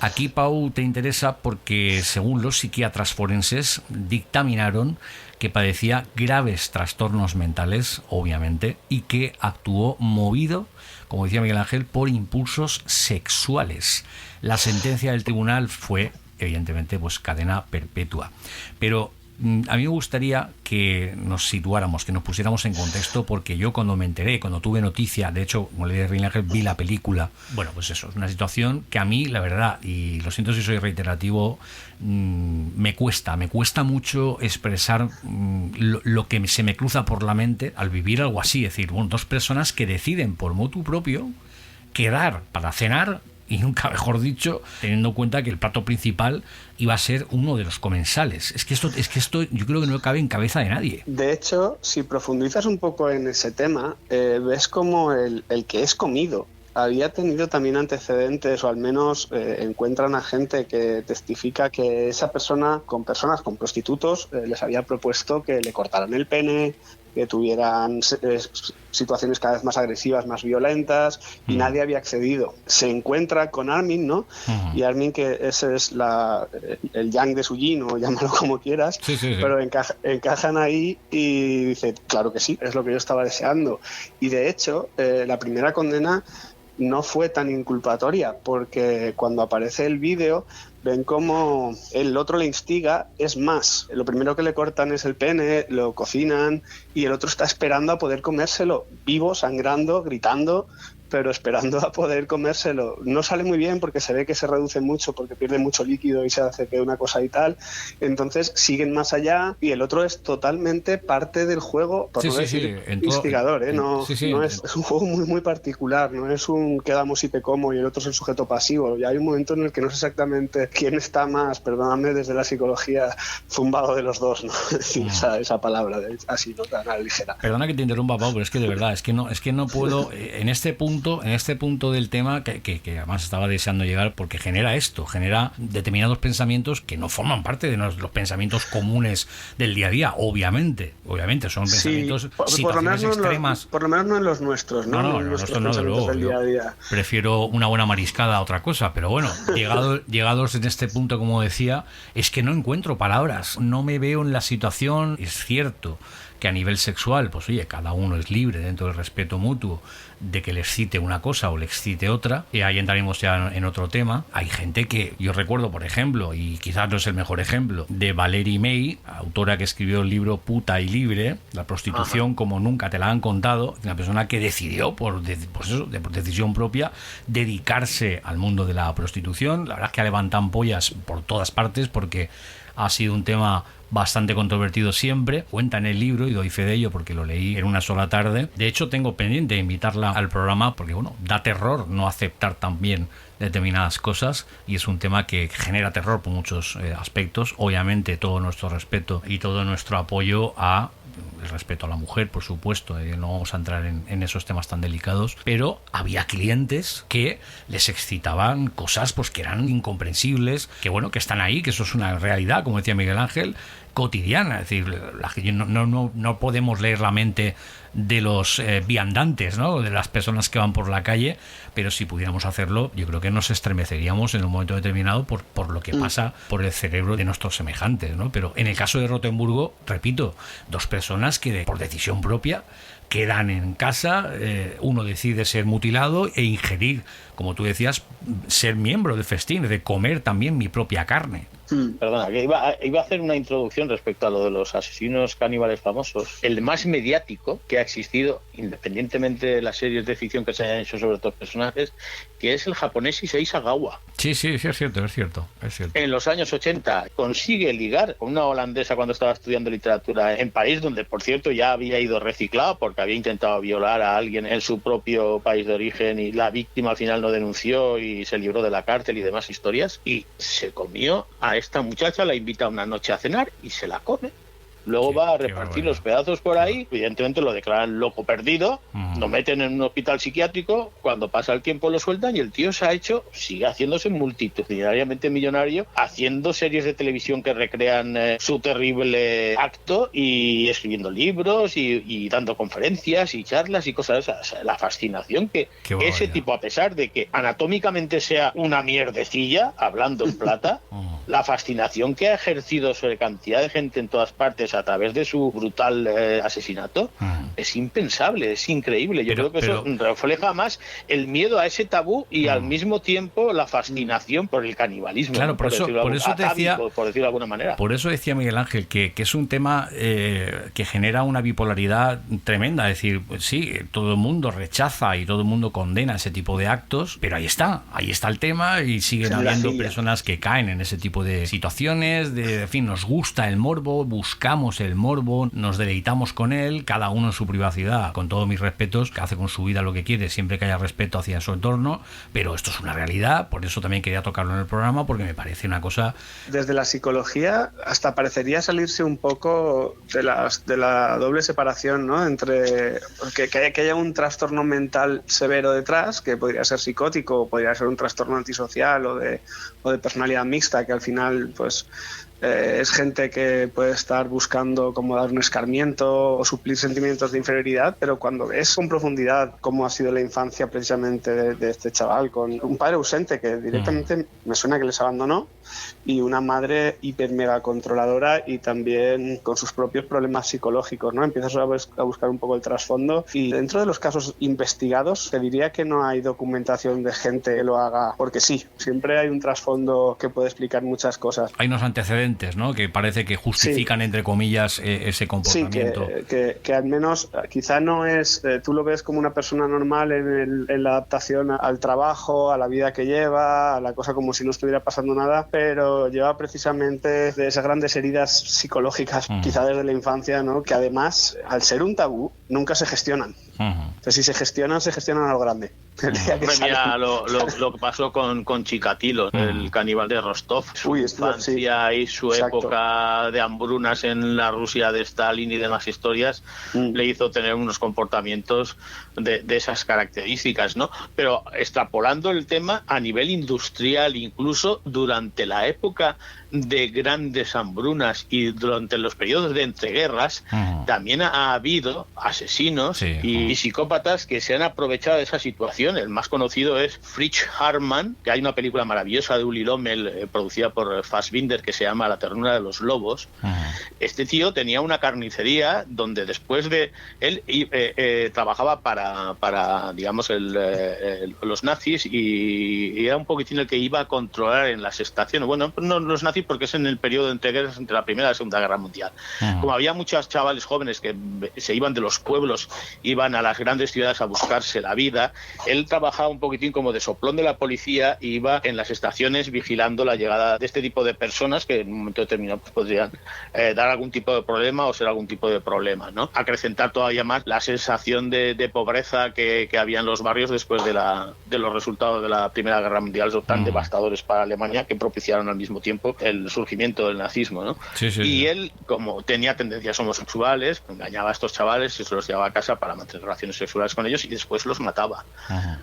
Aquí, Pau, te interesa porque, según los psiquiatras forenses, dictaminaron que padecía graves trastornos mentales, obviamente, y que actuó movido, como decía Miguel Ángel, por impulsos sexuales. La sentencia del tribunal fue, evidentemente, pues cadena perpetua. Pero a mí me gustaría que nos situáramos, que nos pusiéramos en contexto, porque yo cuando me enteré, cuando tuve noticia, de hecho, como le dije a Ángel, vi la película. Bueno, pues eso, es una situación que a mí, la verdad, y lo siento si soy reiterativo, me cuesta mucho expresar lo que se me cruza por la mente al vivir algo así. Es decir, bueno, dos personas que deciden por motu propio quedar para cenar, y nunca mejor dicho, teniendo en cuenta que el plato principal iba a ser uno de los comensales. Es que esto yo creo que no cabe en cabeza de nadie. De hecho, si profundizas un poco en ese tema, ves como el que es comido había tenido también antecedentes, o al menos encuentran a gente que testifica que esa persona, con prostitutos, les había propuesto que le cortaran el pene, que tuvieran situaciones cada vez más agresivas, más violentas, y nadie había accedido. Se encuentra con Armin, ¿no? Y Armin, que ese es el yang de su yin, o llámalo como quieras, sí. Pero encajan ahí y dice, claro que sí, es lo que yo estaba deseando. Y de hecho, la primera condena no fue tan inculpatoria, porque cuando aparece el vídeo ven como el otro le instiga. Es más, lo primero que le cortan es el pene, lo cocinan y el otro está esperando a poder comérselo, vivo, sangrando, gritando, pero esperando a poder comérselo. No sale muy bien porque se ve que se reduce mucho, porque pierde mucho líquido y se hace que una cosa y tal. Entonces siguen más allá y el otro es totalmente parte del juego, por no decir instigador, ¿eh? No es un juego muy muy particular, no es un quedamos y te como y el otro es el sujeto pasivo. Ya hay un momento en el que no sé exactamente quién está más, perdóname desde la psicología, zumbado de los dos, ¿no? esa palabra, así, no tan ligera. Perdona que te interrumpa, Pau, pero es que de verdad, es que no puedo, en este punto del tema que además estaba deseando llegar, porque genera determinados pensamientos que no forman parte de los pensamientos comunes del día a día, obviamente son pensamientos, situaciones extremas. Por lo menos no en los nuestros, ¿no? No, de luego. Del día a día. Prefiero una buena mariscada a otra cosa, pero bueno, llegados en este punto, como decía, es que no encuentro palabras, no me veo en la situación. Es cierto que a nivel sexual, pues oye, cada uno es libre dentro del respeto mutuo de que le excite una cosa o le excite otra, y ahí entraremos ya en otro tema. Hay gente que, yo recuerdo, por ejemplo, y quizás no es el mejor ejemplo, de Valerie May, autora que escribió el libro Puta y Libre, la prostitución como nunca te la han contado, una persona que decidió por decisión propia dedicarse al mundo de la prostitución. La verdad es que ha levantado ampollas por todas partes porque ha sido un tema bastante controvertido siempre. Cuenta en el libro, y doy fe de ello porque lo leí en una sola tarde. De hecho, tengo pendiente de invitarla al programa porque, bueno, da terror no aceptar también determinadas cosas, y es un tema que genera terror por muchos aspectos. Obviamente, todo nuestro respeto y todo nuestro apoyo a el respeto a la mujer, por supuesto, no vamos a entrar en esos temas tan delicados, pero había clientes que les excitaban cosas pues que eran incomprensibles, que bueno, que están ahí, que eso es una realidad, como decía Miguel Ángel, cotidiana. Es decir, no podemos leer la mente de los viandantes, ¿no?, de las personas que van por la calle, pero si pudiéramos hacerlo, yo creo que nos estremeceríamos en un momento determinado por lo que pasa por el cerebro de nuestros semejantes, ¿no? Pero en el caso de Rotemburgo, repito, 2 personas que por decisión propia quedan en casa, uno decide ser mutilado e ingerir, como tú decías, ser miembro del festín, de comer también mi propia carne. Perdona, que iba a hacer una introducción respecto a lo de los asesinos caníbales famosos. El más mediático que ha existido, independientemente de las series de ficción que se hayan hecho sobre estos personajes, que es el japonés Issei Sagawa. Sí, es cierto. En los años 80 consigue ligar con una holandesa cuando estaba estudiando literatura en París, donde, por cierto, ya había ido reciclado porque había intentado violar a alguien en su propio país de origen y la víctima al final no denunció y se libró de la cárcel y demás historias. Y se comió a esta muchacha, la invita una noche a cenar y se la come. Luego va a repartir los pedazos por ahí, evidentemente lo declaran loco perdido, lo meten en un hospital psiquiátrico, cuando pasa el tiempo lo sueltan y el tío sigue haciéndose multitudinariamente millonario, haciendo series de televisión que recrean su terrible acto y escribiendo libros y dando conferencias y charlas y cosas esas. La fascinación que ese tipo, a pesar de que anatómicamente sea una mierdecilla, hablando en plata, la fascinación que ha ejercido sobre cantidad de gente en todas partes a través de su brutal asesinato es impensable, es increíble. Yo creo que eso refleja más el miedo a ese tabú y al mismo tiempo la fascinación por el canibalismo. Claro, por eso decía, por decirlo de alguna manera. Por eso decía Miguel Ángel que es un tema que genera una bipolaridad tremenda. Es decir, pues sí, todo el mundo rechaza y todo el mundo condena ese tipo de actos, pero ahí está el tema y siguen habiendo personas que caen en ese tipo de situaciones, en fin, nos gusta el morbo, buscamos el morbo, nos deleitamos con él, cada uno en su privacidad, con todos mis respetos, que hace con su vida lo que quiere, siempre que haya respeto hacia su entorno, pero esto es una realidad, por eso también quería tocarlo en el programa, porque me parece una cosa... Desde la psicología hasta parecería salirse un poco de la doble separación, ¿no?, entre que haya un trastorno mental severo detrás, que podría ser psicótico, o podría ser un trastorno antisocial o de personalidad mixta, que al final pues es gente que puede estar buscando como dar un escarmiento o suplir sentimientos de inferioridad, pero cuando ves con profundidad cómo ha sido la infancia precisamente de este chaval, con un padre ausente que directamente me suena que les abandonó, y una madre hiper mega controladora y también con sus propios problemas psicológicos, ¿no? Empiezas a buscar un poco el trasfondo, y dentro de los casos investigados te diría que no hay documentación de gente que lo haga porque sí, siempre hay un trasfondo que puede explicar muchas cosas. Hay unos antecedentes, ¿no?, que parece que justifican, entre comillas, ese comportamiento. Sí, que al menos quizá no es, tú lo ves como una persona normal en la adaptación al trabajo, a la vida que lleva, a la cosa como si no estuviera pasando nada, pero lleva precisamente de esas grandes heridas psicológicas, quizá desde la infancia, ¿no?, que además, al ser un tabú, nunca se gestionan. Entonces, si se gestionan a lo grande. Mira lo que pasó con Chikatilo, el caníbal de Rostov, su infancia y su época de hambrunas en la Rusia de Stalin y demás historias, le hizo tener unos comportamientos de esas características, ¿no? Pero extrapolando el tema a nivel industrial, incluso durante la época de grandes hambrunas y durante los periodos de entreguerras, también ha habido asesinos y psicópatas que se han aprovechado de esa situación. El más conocido es Fritz Hartmann, que hay una película maravillosa de Uli Lommel producida por Fassbinder que se llama La ternura de los lobos. Este tío tenía una carnicería donde después de él trabajaba para digamos los nazis, y era un poquitín el que iba a controlar en las estaciones, bueno, no los nazis porque es en el periodo de entreguerras entre la Primera y la Segunda Guerra Mundial. Como había muchos chavales jóvenes que se iban de los pueblos, iban a las grandes ciudades a buscarse la vida, él él trabajaba un poquitín como de soplón de la policía y iba en las estaciones vigilando la llegada de este tipo de personas que en un momento determinado pues, podrían dar algún tipo de problema o ser algún tipo de problema, ¿no? Acrecentar todavía más la sensación de pobreza que había en los barrios después de los resultados de la Primera Guerra Mundial tan devastadores para Alemania, que propiciaron al mismo tiempo el surgimiento del nazismo, ¿no? Y él, como tenía tendencias homosexuales, engañaba a estos chavales y se los llevaba a casa para mantener relaciones sexuales con ellos y después los mataba.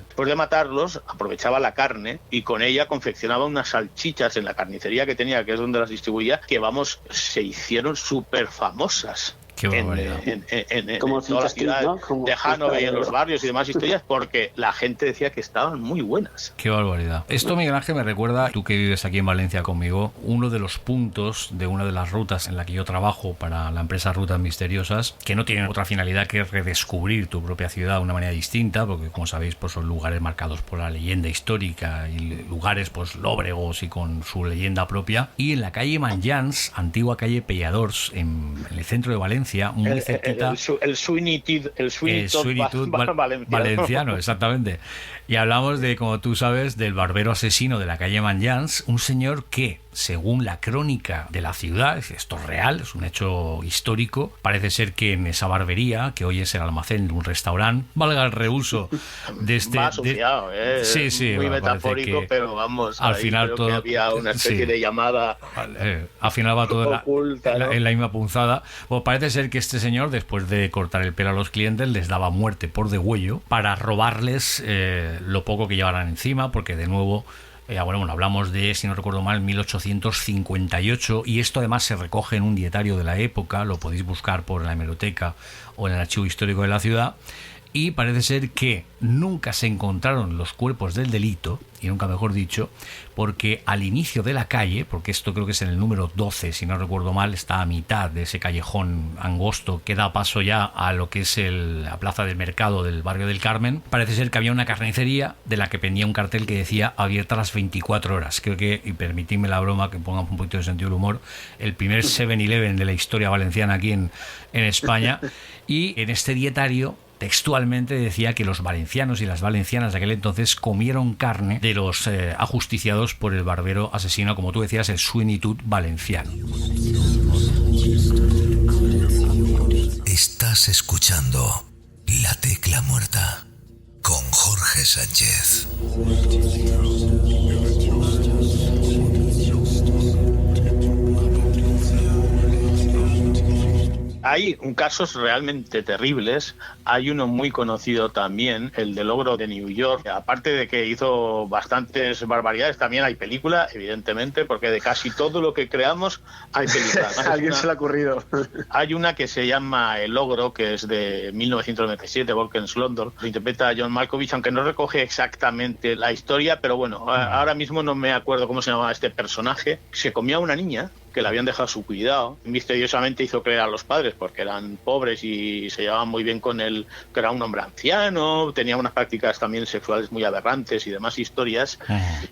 Después de matarlos, aprovechaba la carne y con ella confeccionaba unas salchichas en la carnicería que tenía, que es donde las distribuía, que vamos, se hicieron súper famosas. En toda la ciudad, ¿no? De Hannover y en los barrios y demás historias, porque la gente decía que estaban muy buenas. Qué barbaridad. Esto, Miguel Ángel, me recuerda, tú que vives aquí en Valencia conmigo, uno de los puntos de una de las rutas en la que yo trabajo para la empresa Rutas Misteriosas, que no tienen otra finalidad que redescubrir tu propia ciudad de una manera distinta, porque como sabéis, pues son lugares marcados por la leyenda histórica y lugares pues lóbregos y con su leyenda propia. Y en la calle Manjans, antigua calle Pelladors, en el centro de Valencia, muy cerquita, el Sweeney Todd valenciano, exactamente. Y hablamos de, como tú sabes, del barbero asesino de la calle Manjans, un señor que, según la crónica de la ciudad, esto es real, es un hecho histórico, parece ser que en esa barbería, que hoy es el almacén de un restaurante, valga el reuso de este... Más asociado, sí, muy metafórico, pero vamos, al final todo, que había una especie de llamada al final va todo oculta, ¿no? en la misma punzada. Pues parece ser que este señor, después de cortar el pelo a los clientes, les daba muerte por degüello para robarles lo poco que llevaran encima, porque de nuevo bueno, hablamos de, si no recuerdo mal, 1858, y esto además se recoge en un dietario de la época, lo podéis buscar por la hemeroteca o en el archivo histórico de la ciudad, y parece ser que nunca se encontraron los cuerpos del delito, y nunca mejor dicho, porque al inicio de la calle, porque esto creo que es en el número 12, si no recuerdo mal, está a mitad de ese callejón angosto que da paso ya a lo que es la plaza del mercado del barrio del Carmen, parece ser que había una carnicería de la que pendía un cartel que decía abierta las 24 horas. Creo que, y permitidme la broma, que pongamos un poquito de sentido del humor, el primer 7-Eleven de la historia valenciana aquí en España. Y en este dietario textualmente decía que los valencianos y las valencianas de aquel entonces comieron carne de los ajusticiados por el barbero asesino, como tú decías, el Sweeney Todd valenciano. Estás escuchando La Tecla Muerta con Jorge Sánchez. Hay casos realmente terribles. Hay uno muy conocido también, el del ogro de New York. Aparte de que hizo bastantes barbaridades, también hay película, evidentemente, porque de casi todo lo que creamos hay película. A alguien se le ha ocurrido. Hay una que se llama El ogro, que es de 1997, Walken's London. Lo interpreta John Malkovich, aunque no recoge exactamente la historia, pero bueno, ahora mismo no me acuerdo cómo se llamaba este personaje. Se comía a una niña que le habían dejado a su cuidado. Misteriosamente hizo creer a los padres porque eran pobres y se llevaban muy bien con él, que era un hombre anciano, tenía unas prácticas también sexuales muy aberrantes y demás historias,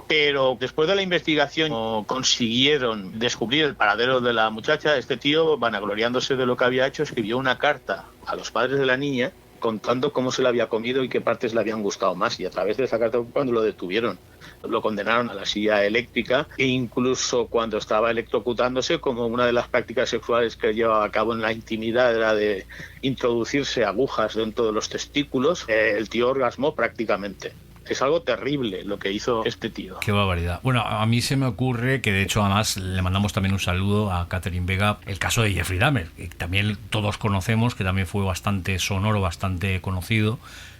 pero después de la investigación consiguieron descubrir el paradero de la muchacha. Este tío, vanagloriándose de lo que había hecho, escribió una carta a los padres de la niña contando cómo se la había comido y qué partes le habían gustado más, y a través de esa carta, cuando lo detuvieron, lo condenaron a la silla eléctrica, e incluso cuando estaba electrocutándose, como una de las prácticas sexuales que llevaba a cabo en la intimidad era de introducirse agujas dentro de los testículos, el tío orgasmó prácticamente. Es algo terrible lo que hizo este tío. Qué barbaridad. Bueno, a mí se me ocurre que, de hecho, además le mandamos también un saludo a Catherine Vega, el caso de Jeffrey Dahmer, que también todos conocemos, que también fue bastante sonoro, bastante conocido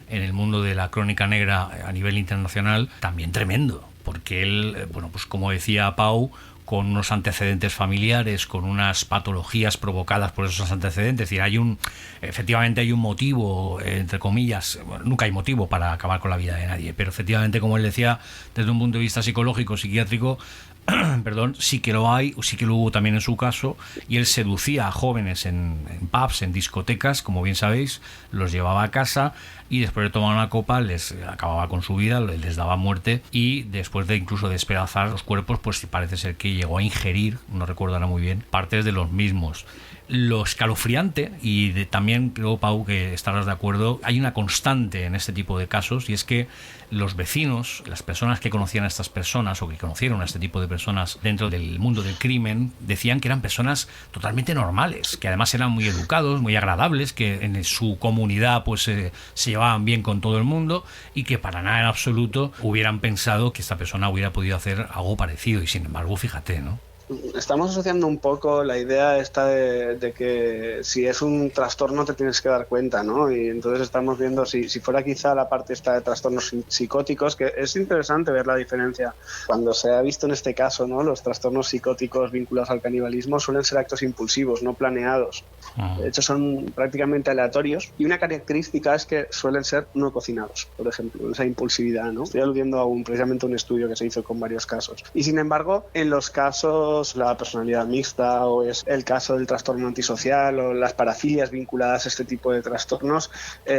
en el mundo de la crónica negra a nivel internacional, también tremendo, porque él, bueno, pues como decía Pau, con unos antecedentes familiares, con unas patologías provocadas por esos antecedentes. Es decir, efectivamente hay un motivo, entre comillas, bueno, nunca hay motivo para acabar con la vida de nadie, pero efectivamente, como él decía, desde un punto de vista psicológico, psiquiátrico, perdón, sí que lo hay, sí que lo hubo también en su caso, y él seducía a jóvenes en pubs, en discotecas, como bien sabéis, los llevaba a casa y después de tomar una copa les acababa con su vida, les daba muerte, y después de incluso despedazar los cuerpos, pues parece ser que llegó a ingerir, no recuerdo ahora muy bien, partes de los mismos. Lo escalofriante, y también creo, Pau, que estarás de acuerdo, hay una constante en este tipo de casos, y es que los vecinos, las personas que conocían a estas personas o que conocieron a este tipo de personas dentro del mundo del crimen, decían que eran personas totalmente normales, que además eran muy educados, muy agradables, que en su comunidad pues se llevaban bien con todo el mundo, y que para nada en absoluto hubieran pensado que esta persona hubiera podido hacer algo parecido. Y sin embargo, fíjate, ¿no? Estamos asociando un poco la idea esta de que si es un trastorno te tienes que dar cuenta, ¿no? Y entonces estamos viendo si fuera quizá la parte esta de trastornos psicóticos, que es interesante ver la diferencia. Cuando se ha visto en este caso, ¿no? Los trastornos psicóticos vinculados al canibalismo suelen ser actos impulsivos, no planeados. De hecho, son prácticamente aleatorios, y una característica es que suelen ser no cocinados, por ejemplo, esa impulsividad, ¿no? Estoy aludiendo precisamente a un estudio que se hizo con varios casos. Y sin embargo, en los casos la personalidad mixta, o es el caso del trastorno antisocial, o las parafilias vinculadas a este tipo de trastornos,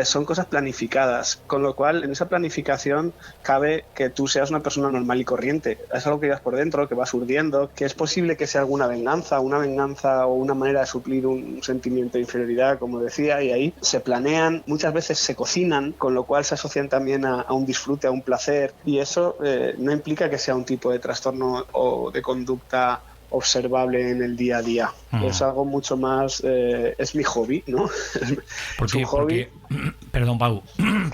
son cosas planificadas, con lo cual en esa planificación cabe que tú seas una persona normal y corriente. Es algo que llevas por dentro, que vas urdiendo, que es posible que sea alguna venganza o una manera de suplir un sentimiento de inferioridad, como decía, y ahí se planean, muchas veces se cocinan, con lo cual se asocian también a un disfrute, a un placer, y eso no implica que sea un tipo de trastorno o de conducta observable en el día a día. Es algo mucho más, es mi hobby, ¿no? Es un hobby. Perdón, Pau,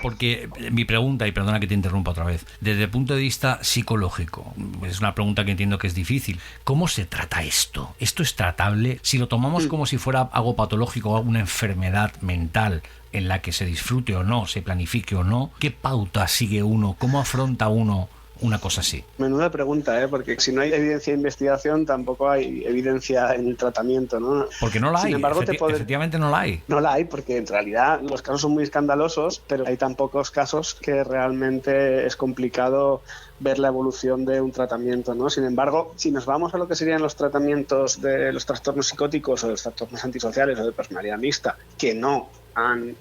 porque mi pregunta, y perdona que te interrumpa otra vez, desde el punto de vista psicológico, es una pregunta que entiendo que es difícil. ¿Cómo se trata esto? ¿Esto es tratable? Si lo tomamos como si fuera algo patológico o una enfermedad mental en la que se disfrute o no, se planifique o no, ¿qué pauta sigue uno? ¿Cómo afronta uno una cosa así? Menuda pregunta, porque si no hay evidencia de investigación, tampoco hay evidencia en el tratamiento, ¿no? Porque no la hay. Sin embargo, efectivamente no la hay. No la hay, porque en realidad los casos son muy escandalosos, pero hay tan pocos casos que realmente es complicado ver la evolución de un tratamiento, ¿no? Sin embargo, si nos vamos a lo que serían los tratamientos de los trastornos psicóticos o de los trastornos antisociales o de personalidad mixta, que no han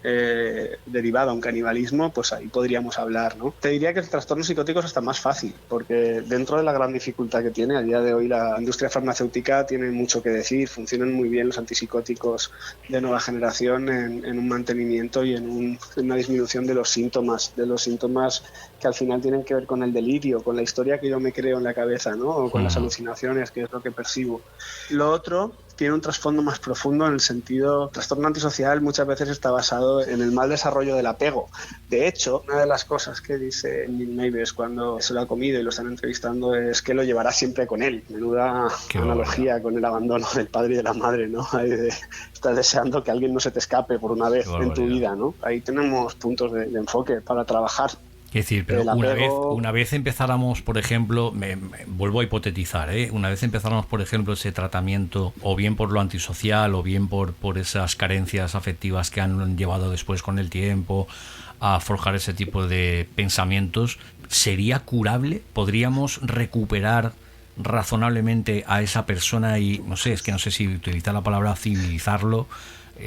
derivado a un canibalismo, pues ahí podríamos hablar, ¿no? Te diría que el trastorno psicótico es hasta más fácil, porque dentro de la gran dificultad que tiene, a día de hoy la industria farmacéutica tiene mucho que decir, funcionan muy bien los antipsicóticos de nueva generación en un mantenimiento y en una disminución de los síntomas que al final tienen que ver con el delirio, con la historia que yo me creo en la cabeza, ¿no? O con las alucinaciones, que es lo que percibo. Lo otro tiene un trasfondo más profundo, en el sentido, trastorno antisocial muchas veces está basado en el mal desarrollo del apego. De hecho, una de las cosas que dice Neil Mavis cuando se lo ha comido y lo están entrevistando es que lo llevará siempre con él. Menuda analogía con el abandono del padre y de la madre, ¿no? Estás deseando que alguien no se te escape por una vez en tu vida, ¿no? Ahí tenemos puntos de enfoque para trabajar. Es decir, pero una vez empezáramos, por ejemplo, vuelvo a hipotetizar, una vez empezáramos, por ejemplo, ese tratamiento, o bien por lo antisocial, o bien por esas carencias afectivas que han llevado después con el tiempo a forjar ese tipo de pensamientos, ¿sería curable? ¿Podríamos recuperar razonablemente a esa persona y, no sé si utilizar la palabra civilizarlo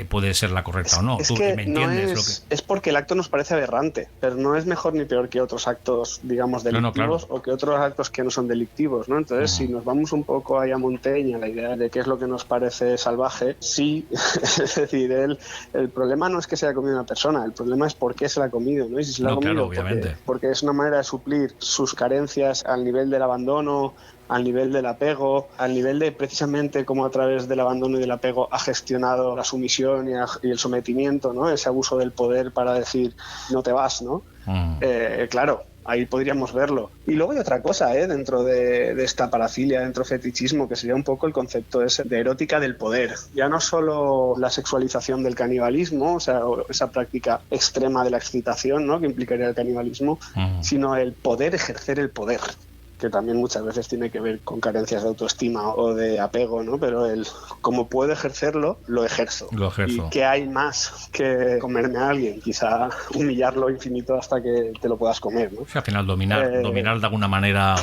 puede ser la correcta o no? Es ¿Tú que me entiendes? No es porque el acto nos parece aberrante, pero no es mejor ni peor que otros actos, digamos, delictivos, o que otros actos que no son delictivos, ¿no? Entonces, si nos vamos un poco ahí a Montaigne, a la idea de qué es lo que nos parece salvaje, sí, es decir, el problema no es que se haya comido una persona, el problema es por qué se la ha comido, ¿no? Y si se la ha comido porque es una manera de suplir sus carencias al nivel del abandono, al nivel del apego, al nivel de precisamente cómo a través del abandono y del apego ha gestionado la sumisión y el sometimiento, ¿no? Ese abuso del poder para decir no te vas, ¿no? Claro, ahí podríamos verlo. Y luego hay otra cosa, dentro de esta parafilia, dentro del fetichismo, que sería un poco el concepto ese de erótica del poder. Ya no solo la sexualización del canibalismo, o sea, esa práctica extrema de la excitación, ¿no? Que implicaría el canibalismo, sino el poder ejercer el poder. que también muchas veces tiene que ver con carencias de autoestima o de apego, ¿no? Pero como puedo ejercerlo, lo ejerzo. ¿Y qué hay más que comerme a alguien? Quizá humillarlo infinito hasta que te lo puedas comer, ¿no? O sea, al final dominar de alguna manera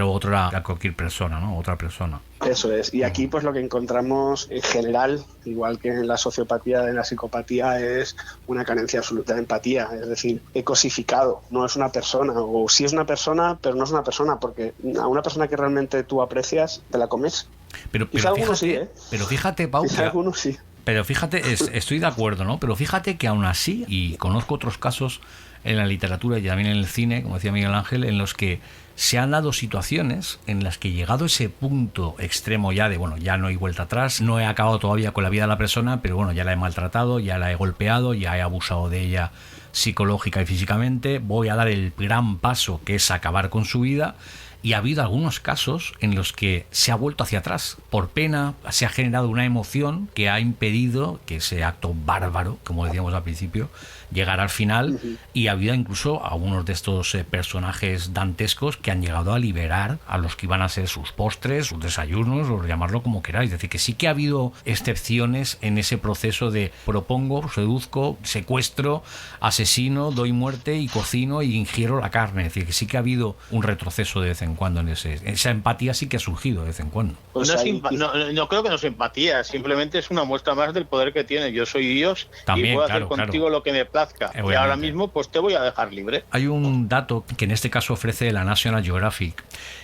u otra a cualquier persona, ¿no? Otra persona. Eso es. Y aquí pues lo que encontramos en general, igual que en la sociopatía, en la psicopatía, es una carencia absoluta de empatía. Es decir, he cosificado, no es una persona. O sí es una persona, pero no es una persona, porque a una persona que realmente tú aprecias, te la comes. Pero fíjate, sí, pero fíjate, Pau, algunos sí. Pero fíjate, estoy de acuerdo, ¿no? Pero fíjate que aún así, y conozco otros casos en la literatura y también en el cine, como decía Miguel Ángel, en los que se han dado situaciones en las que, llegado ese punto extremo ya de, bueno, ya no hay vuelta atrás, no he acabado todavía con la vida de la persona, pero bueno, ya la he maltratado, ya la he golpeado, ya he abusado de ella psicológica y físicamente, voy a dar el gran paso que es acabar con su vida. Y ha habido algunos casos en los que se ha vuelto hacia atrás. Por pena, se ha generado una emoción que ha impedido que ese acto bárbaro, como decíamos al principio, llegara al final. Y ha habido incluso algunos de estos personajes dantescos que han llegado a liberar a los que iban a ser sus postres, sus desayunos, o llamarlo como queráis. Es decir, que sí que ha habido excepciones en ese proceso de propongo, seduzco, secuestro, asesino, doy muerte y cocino y ingiero la carne. Es decir, que sí que ha habido un retroceso de vez en cuando esa empatía sí que ha surgido de vez en cuando. No creo que no es empatía, simplemente es una muestra más del poder que tiene. Yo soy Dios también, y puedo hacer contigo lo que me plazca. Obviamente. Y ahora mismo pues te voy a dejar libre. Hay un dato que en este caso ofrece la National Geographic,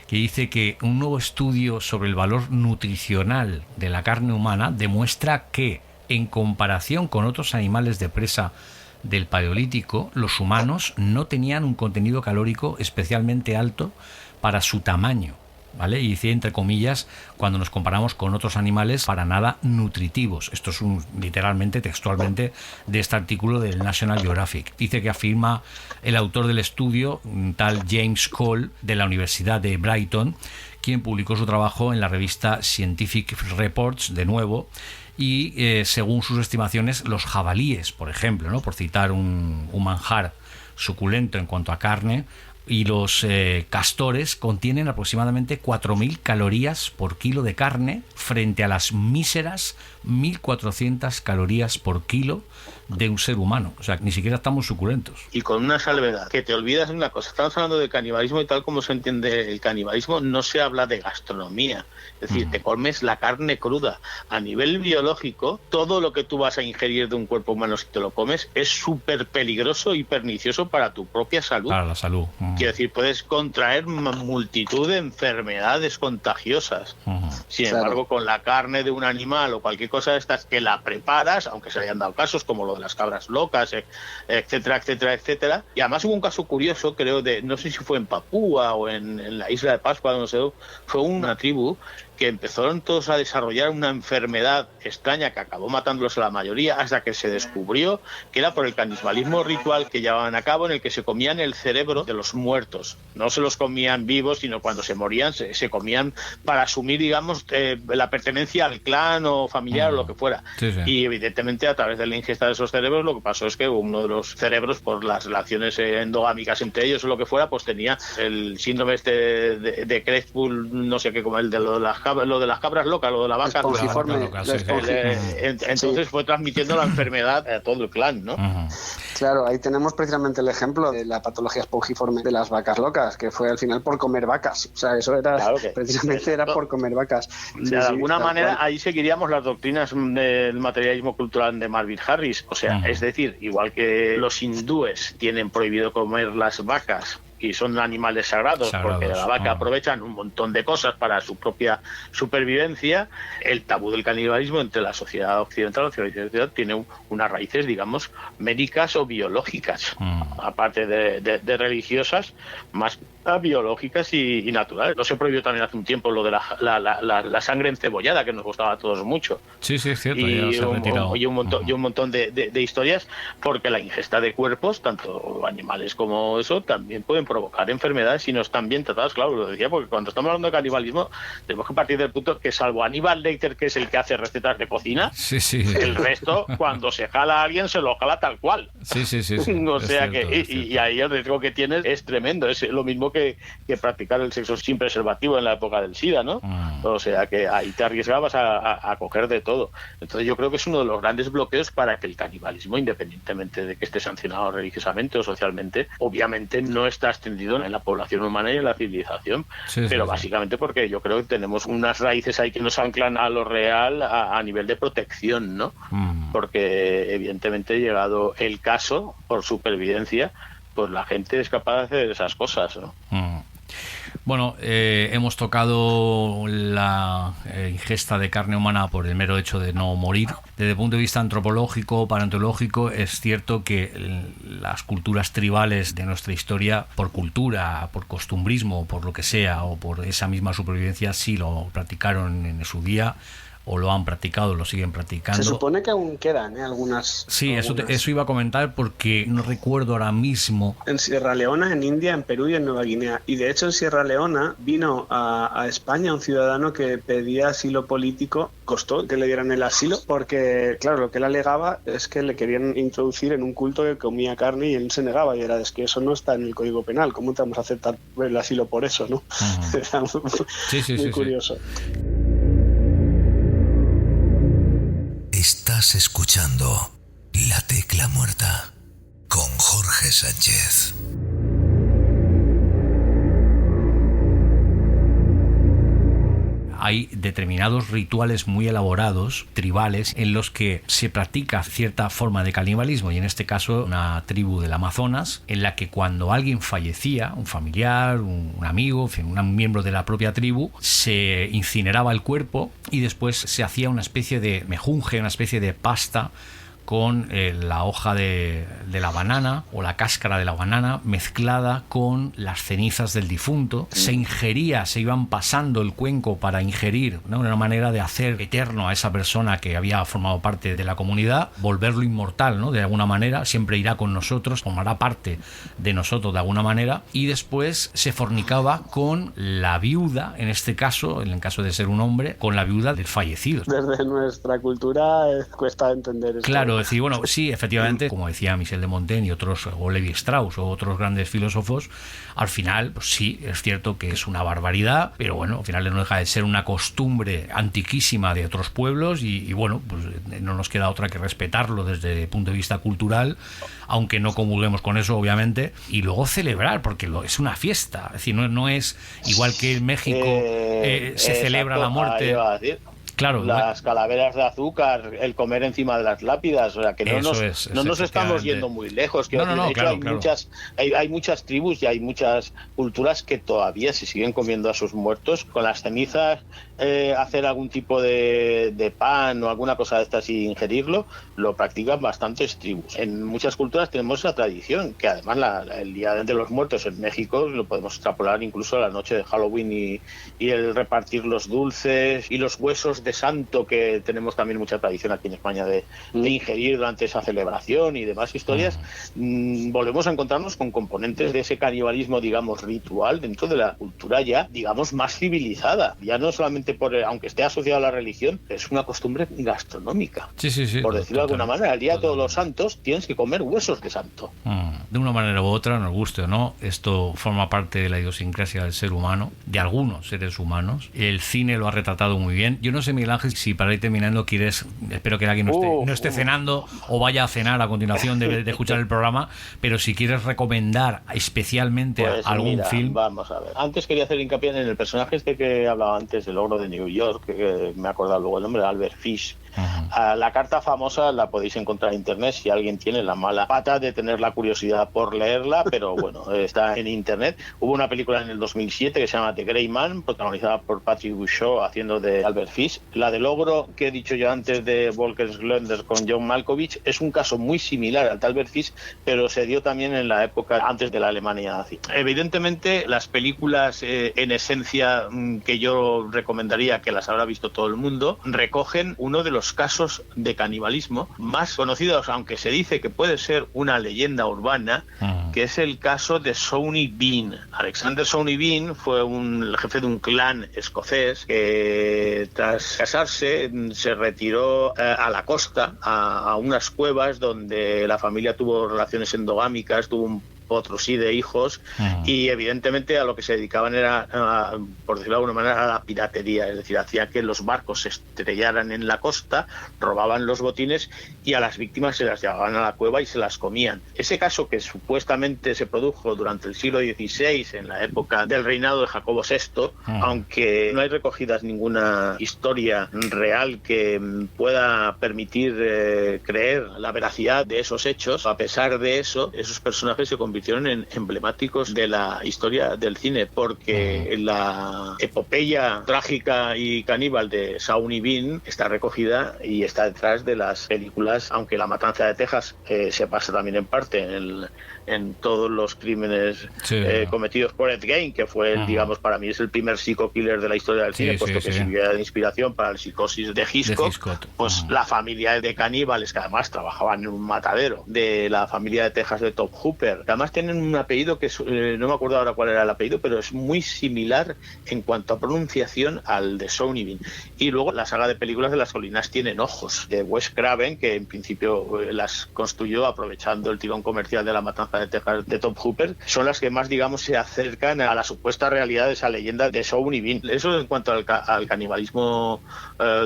que dice que un nuevo estudio sobre el valor nutricional de la carne humana demuestra que, en comparación con otros animales de presa del Paleolítico, los humanos no tenían un contenido calórico especialmente alto para su tamaño, ¿vale? Y dice entre comillas, cuando nos comparamos con otros animales para nada nutritivos. Esto es literalmente, textualmente, de este artículo del National Geographic. Dice que afirma el autor del estudio, un tal James Cole, de la Universidad de Brighton, quien publicó su trabajo en la revista Scientific Reports, de nuevo, y según sus estimaciones, los jabalíes, por ejemplo, ¿no? Por citar un manjar suculento en cuanto a carne, y los castores contienen aproximadamente 4.000 calorías por kilo de carne frente a las míseras 1.400 calorías por kilo de un ser humano. O sea, ni siquiera estamos suculentos. Y con una salvedad, que te olvidas de una cosa. Estamos hablando de canibalismo y tal como se entiende el canibalismo, no se habla de gastronomía. Es decir, te comes la carne cruda. A nivel biológico, todo lo que tú vas a ingerir de un cuerpo humano si te lo comes es súper peligroso y pernicioso para tu propia salud. Para la salud. Quiero decir, puedes contraer multitud de enfermedades contagiosas. Sin embargo, con la carne de un animal o cualquier cosa de estas que la preparas, aunque se hayan dado casos como lo de las cabras locas, etcétera, etcétera, etcétera. Y además hubo un caso curioso, creo, no sé si fue en Papúa o en la isla de Pascua, no sé, fue una tribu que empezaron todos a desarrollar una enfermedad extraña que acabó matándolos a la mayoría, hasta que se descubrió que era por el canibalismo ritual que llevaban a cabo, en el que se comían el cerebro de los muertos. No se los comían vivos, sino cuando se morían se comían para asumir, digamos, la pertenencia al clan o familiar o lo que fuera. Sí, sí. Y evidentemente, a través de la ingesta de esos cerebros, lo que pasó es que uno de los cerebros, por las relaciones endogámicas entre ellos o lo que fuera, pues tenía el síndrome de Creutzfeldt, no sé qué, como el de lo de las cabras locas, lo de la vaca. Entonces fue transmitiendo la enfermedad a todo el clan, ¿no? Claro, ahí tenemos precisamente el ejemplo de la patología espongiforme de las vacas locas, que fue al final por comer vacas. O sea, eso era precisamente era por comer vacas. De alguna manera, ahí seguiríamos las doctrinas del materialismo cultural de Marvin Harris. O sea, es decir, igual que los hindúes tienen prohibido comer las vacas y son animales sagrados porque la vaca aprovechan un montón de cosas para su propia supervivencia, el tabú del canibalismo entre la sociedad occidental y la occidental tiene unas raíces, digamos, médicas o biológicas, aparte de religiosas, más biológicas y naturales. No se prohibió también hace un tiempo lo de la sangre encebollada, que nos gustaba a todos mucho. Sí, sí, es cierto. Y un montón de historias, porque la ingesta de cuerpos, tanto animales como eso, también pueden provocar enfermedades si no están bien tratadas. Claro, lo decía, porque cuando estamos hablando de canibalismo tenemos que partir del punto que, salvo Aníbal Lecter, que es el que hace recetas de cocina, el resto, cuando se jala a alguien, se lo jala tal cual. Sí. O sea que, y ahí el riesgo que tienes es tremendo. Es lo mismo que practicar el sexo sin preservativo en la época del SIDA, ¿no? O sea que ahí te arriesgabas a coger de todo. Entonces yo creo que es uno de los grandes bloqueos para que el canibalismo, independientemente de que esté sancionado religiosamente o socialmente, obviamente no está extendido en la población humana y en la civilización, pero básicamente porque yo creo que tenemos unas raíces ahí que nos anclan a lo real a nivel de protección, ¿no? Porque evidentemente, llegado el caso, por supervivencia, pues la gente es capaz de hacer esas cosas, ¿no? Bueno, hemos tocado la ingesta de carne humana por el mero hecho de no morir. Desde el punto de vista antropológico, paleontológico, es cierto que las culturas tribales de nuestra historia, por cultura, por costumbrismo, por lo que sea, o por esa misma supervivencia, sí lo practicaron en su día, o lo han practicado, lo siguen practicando. Se supone que aún quedan algunas. Sí, eso iba a comentar porque no recuerdo ahora mismo. En Sierra Leona, en India, en Perú y en Nueva Guinea. Y de hecho en Sierra Leona vino a España un ciudadano que pedía asilo político, costó que le dieran el asilo, porque claro, lo que él alegaba es que le querían introducir en un culto que comía carne y él se negaba, y era, es que eso no está en el Código Penal, ¿cómo te vamos a aceptar el asilo por eso, no? Era muy curioso. Estás escuchando La Tecla Muerta con Jorge Sánchez. Hay determinados rituales muy elaborados, tribales, en los que se practica cierta forma de canibalismo, y en este caso una tribu del Amazonas, en la que cuando alguien fallecía, un familiar, un amigo, en fin, un miembro de la propia tribu, se incineraba el cuerpo y después se hacía una especie de mejunje, una especie de pasta con la hoja de la banana o la cáscara de la banana mezclada con las cenizas del difunto. Se ingería, se iban pasando el cuenco para ingerir, ¿no? Una manera de hacer eterno a esa persona que había formado parte de la comunidad, volverlo inmortal, ¿no? De alguna manera, siempre irá con nosotros, formará parte de nosotros de alguna manera, y después se fornicaba con la viuda, en este caso, en el caso de ser un hombre, con la viuda del fallecido. Desde nuestra cultura cuesta entender eso. Claro, es decir, bueno, sí, efectivamente, como decía Michel de Montaigne y otros, o Levi Strauss o otros grandes filósofos, al final, pues sí, es cierto que es una barbaridad, pero bueno, al final no deja de ser una costumbre antiquísima de otros pueblos y bueno, pues no nos queda otra que respetarlo desde el punto de vista cultural, aunque no comulguemos con eso, obviamente, y luego celebrar, porque es una fiesta, es decir, no es igual que en México se celebra la muerte. Claro, las calaveras de azúcar, el comer encima de las lápidas, o sea que no nos estamos yendo muy lejos. Que de hecho hay muchas tribus y hay muchas culturas que todavía se siguen comiendo a sus muertos con las cenizas, hacer algún tipo de pan o alguna cosa de estas y ingerirlo, lo practican bastantes tribus. En muchas culturas tenemos esa tradición, que además el Día de los Muertos en México lo podemos extrapolar incluso a la noche de Halloween y el repartir los dulces y los huesos de santo, que tenemos también mucha tradición aquí en España de ingerir durante esa celebración y demás historias. Volvemos a encontrarnos con componentes de ese canibalismo, digamos, ritual dentro de la cultura ya, digamos, más civilizada. Ya no solamente aunque esté asociado a la religión, es una costumbre gastronómica. Sí, por decirlo de alguna manera. El Día de Todos los Santos tienes que comer huesos de santo. De una manera u otra, nos guste o no, esto forma parte de la idiosincrasia del ser humano, de algunos seres humanos. El cine lo ha retratado muy bien. Yo no sé, Miguel Ángel, si para ir terminando espero que alguien no esté cenando o vaya a cenar a continuación de escuchar el programa, pero si quieres recomendar especialmente algún film. Vamos a ver. Antes quería hacer hincapié en el personaje que hablaba antes del ogro de New York, que me he acordado luego el nombre, de Albert Fish. La carta famosa la podéis encontrar en internet si alguien tiene la mala pata de tener la curiosidad por leerla, pero bueno, está en internet. Hubo una película en el 2007 que se llama The Gray Man, protagonizada por Patrick Bouchot haciendo de Albert Fish. La del ogro que he dicho yo antes de Volker Slender con John Malkovich es un caso muy similar al de Albert Fish, pero se dio también en la época antes de la Alemania nazi. Evidentemente las películas en esencia que yo recomendaría, que las habrá visto todo el mundo, recogen uno de los casos de canibalismo más conocidos, aunque se dice que puede ser una leyenda urbana, que es el caso de Sony Bean. Alexander Sony Bean fue el jefe de un clan escocés que tras casarse se retiró a la costa, a unas cuevas donde la familia tuvo relaciones endogámicas, tuvo un otros sí de hijos, y evidentemente a lo que se dedicaban era, por decirlo de alguna manera, a la piratería, es decir, hacía que los barcos se estrellaran en la costa, robaban los botines y a las víctimas se las llevaban a la cueva y se las comían. Ese caso, que supuestamente se produjo durante el siglo XVI, en la época del reinado de Jacobo VI, aunque no hay recogidas ninguna historia real que pueda permitir creer la veracidad de esos hechos, a pesar de eso, esos personajes se convirtieron en emblemáticos de la historia del cine, porque la epopeya trágica y caníbal de Sawney Bean está recogida y está detrás de las películas, aunque La Matanza de Texas se pasa también en parte en todos los crímenes cometidos por Ed Gein, que fue, digamos, para mí es el primer psico-killer de la historia del cine, puesto que sirvió de inspiración para el Psicosis de Hitchcock. Pues la familia de caníbales, que además trabajaban en un matadero, de la familia de Texas de Top Hooper, que además tienen un apellido que no me acuerdo ahora cuál era el apellido, pero es muy similar en cuanto a pronunciación al de Sawney Bean. Y luego la saga de películas de Las colinas tienen ojos, de Wes Craven, que en principio las construyó aprovechando el tirón comercial de La Matanza de Texas de Top Hooper, son las que más, digamos, se acercan a la supuesta realidad de esa leyenda de Sawney Bean. Eso en cuanto al canibalismo,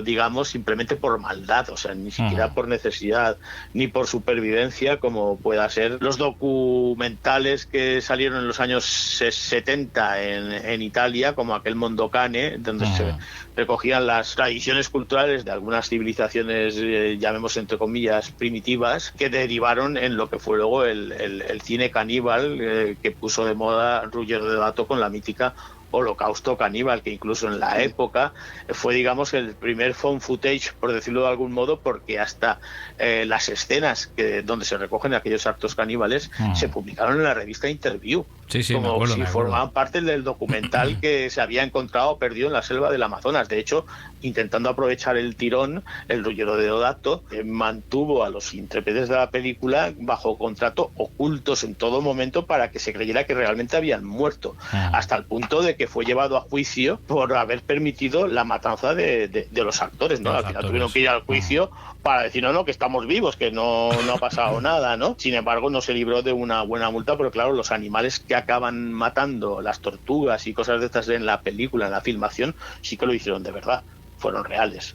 digamos, simplemente por maldad, o sea, ni siquiera por necesidad ni por supervivencia, como pueda ser los documentales que salieron en los años 70 en Italia, como aquel Mondocane, donde se recogían las tradiciones culturales de algunas civilizaciones, llamemos entre comillas, primitivas, que derivaron en lo que fue luego el cine caníbal, que puso de moda Ruggero Deodato con la mítica Holocausto Caníbal, que incluso en la época fue, digamos, el primer found footage, por decirlo de algún modo, porque hasta las escenas donde se recogen aquellos actos caníbales se publicaron en la revista Interview, como si formaban parte del documental que se había encontrado perdido en la selva del Amazonas. De hecho, intentando aprovechar el tirón, el Ruggero Deodato mantuvo a los intérpretes de la película bajo contrato, ocultos en todo momento, para que se creyera que realmente habían muerto, hasta el punto de que fue llevado a juicio por haber permitido la matanza de los actores, ¿no? Al final tuvieron que ir al juicio para decir, no, que estamos vivos, que no ha pasado nada, ¿no? Sin embargo, no se libró de una buena multa, pero claro, los animales que acaban matando, las tortugas y cosas de estas en la película, en la filmación, sí que lo hicieron de verdad, fueron reales.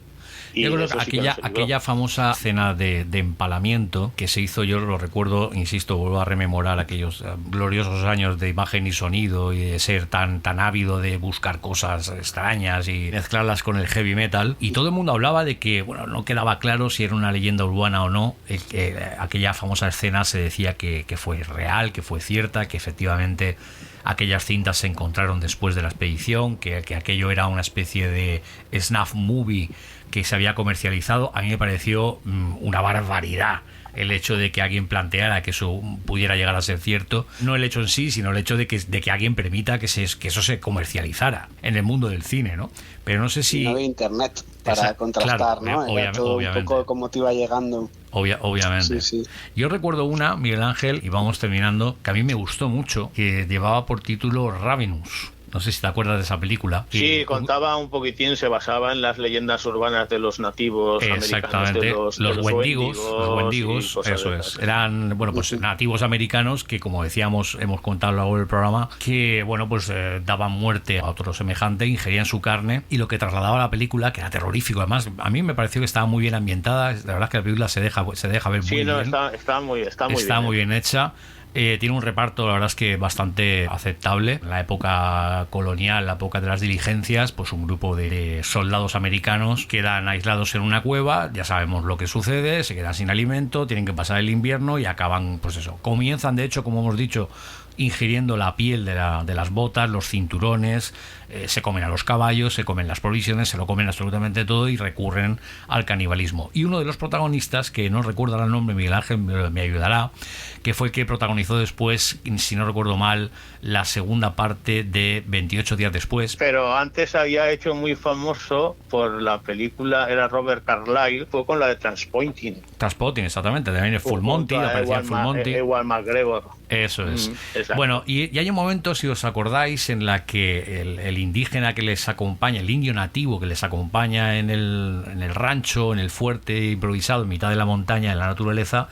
Yo creo que aquella famosa escena de empalamiento que se hizo, yo lo recuerdo, insisto, vuelvo a rememorar aquellos gloriosos años de imagen y sonido y de ser tan ávido de buscar cosas extrañas y mezclarlas con el heavy metal, y todo el mundo hablaba de que, bueno, no quedaba claro si era una leyenda urbana o no. Aquella famosa escena se decía que fue real, que fue cierta, que efectivamente aquellas cintas se encontraron después de la expedición, que aquello era una especie de snuff movie que se había comercializado. A mí me pareció una barbaridad el hecho de que alguien planteara que eso pudiera llegar a ser cierto. No el hecho en sí, sino el hecho de que alguien permita que eso se comercializara en el mundo del cine, ¿no? Pero no sé si... No había internet para contrastar, claro, ¿no? Era todo un poco como te iba llegando. Obviamente. Sí. Yo recuerdo una, Miguel Ángel, y vamos terminando, que a mí me gustó mucho, que llevaba por título Ravenous. No sé si te acuerdas de esa película. Sí, contaba un poquitín, se basaba en las leyendas urbanas de los nativos americanos, de los Wendigos, eso es. Eran, bueno, pues nativos americanos que, como decíamos, hemos contado a lo largo del programa, que, bueno, pues daban muerte a otro semejante, ingerían su carne, y lo que trasladaba la película, que era terrorífico. Además, a mí me pareció que estaba muy bien ambientada. La verdad es que la película se deja ver muy bien. Está muy bien hecha. Tiene un reparto, la verdad es que bastante aceptable. En la época colonial, la época de las diligencias, pues un grupo de soldados americanos quedan aislados en una cueva, ya sabemos lo que sucede, se quedan sin alimento, tienen que pasar el invierno y acaban, pues eso, comienzan de hecho, como hemos dicho, ingiriendo la piel de las botas, los cinturones, se comen a los caballos, se comen las provisiones, se lo comen absolutamente todo y recurren al canibalismo. Y uno de los protagonistas, que no recuerdo el nombre, Miguel Ángel me ayudará, que fue el que protagonizó después, si no recuerdo mal, la segunda parte de 28 días después. Pero antes había hecho muy famoso por la película, era Robert Carlyle, fue con la de Transpotting, exactamente, también es Full Monty, aparecía Full Monty. Ewan McGregor. Eso es. Bueno, y hay un momento, si os acordáis, en la que el indígena que les acompaña, el indio nativo que les acompaña en el rancho, en el fuerte improvisado en mitad de la montaña, en la naturaleza,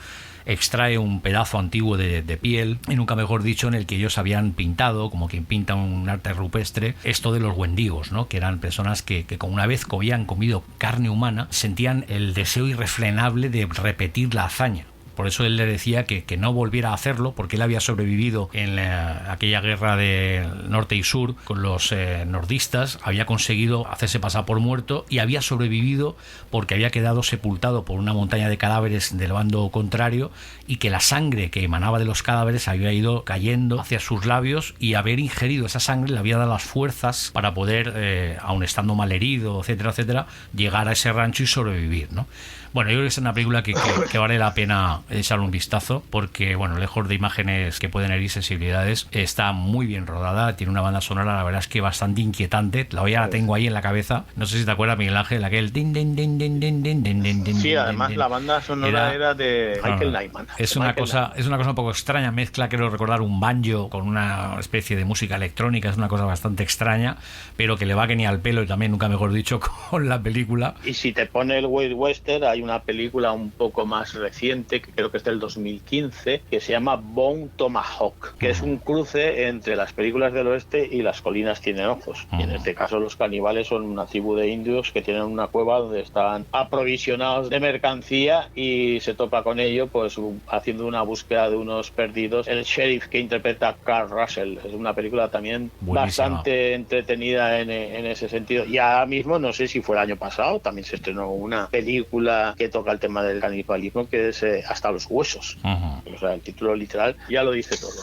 extrae un pedazo antiguo de piel, y nunca mejor dicho, en el que ellos habían pintado, como quien pinta un arte rupestre, esto de los wendigos, ¿no? Que eran personas que como una vez habían comido carne humana, sentían el deseo irrefrenable de repetir la hazaña. Por eso él le decía que no volviera a hacerlo, porque él había sobrevivido en aquella guerra de norte y sur con los nordistas, había conseguido hacerse pasar por muerto y había sobrevivido porque había quedado sepultado por una montaña de cadáveres del bando contrario, y que la sangre que emanaba de los cadáveres había ido cayendo hacia sus labios, y haber ingerido esa sangre le había dado las fuerzas para poder, aun estando mal herido, etcétera, etcétera, llegar a ese rancho y sobrevivir, ¿no? Bueno, yo creo que es una película que vale la pena echarle un vistazo, porque, bueno, lejos de imágenes que pueden herir sensibilidades, está muy bien rodada, tiene una banda sonora, la verdad es que bastante inquietante. La tengo ahí en la cabeza. No sé si te acuerdas, Miguel Ángel, aquel din din din din din din din din din. Sí, además la banda sonora era de Michael Nyman. Es una cosa un poco extraña, mezcla, quiero recordar, un banjo con una especie de música electrónica, es una cosa bastante extraña, pero que le va que ni al pelo, y también, nunca mejor dicho, con la película. Y si te pone el Wild Western, hay una película un poco más reciente, que creo que es del 2015, que se llama Bone Tomahawk, que es un cruce entre las películas del oeste y Las colinas tienen ojos. Y en este caso los caníbales son una tribu de indios que tienen una cueva donde están aprovisionados de mercancía, y se topa con ello pues haciendo una búsqueda de unos perdidos. El sheriff que interpreta Carl Russell, es una película también buenísima, bastante entretenida en ese sentido. Y ahora mismo, no sé si fue el año pasado, también se estrenó una película que toca el tema del canibalismo, que es Hasta los huesos. O sea, el título literal ya lo dice todo.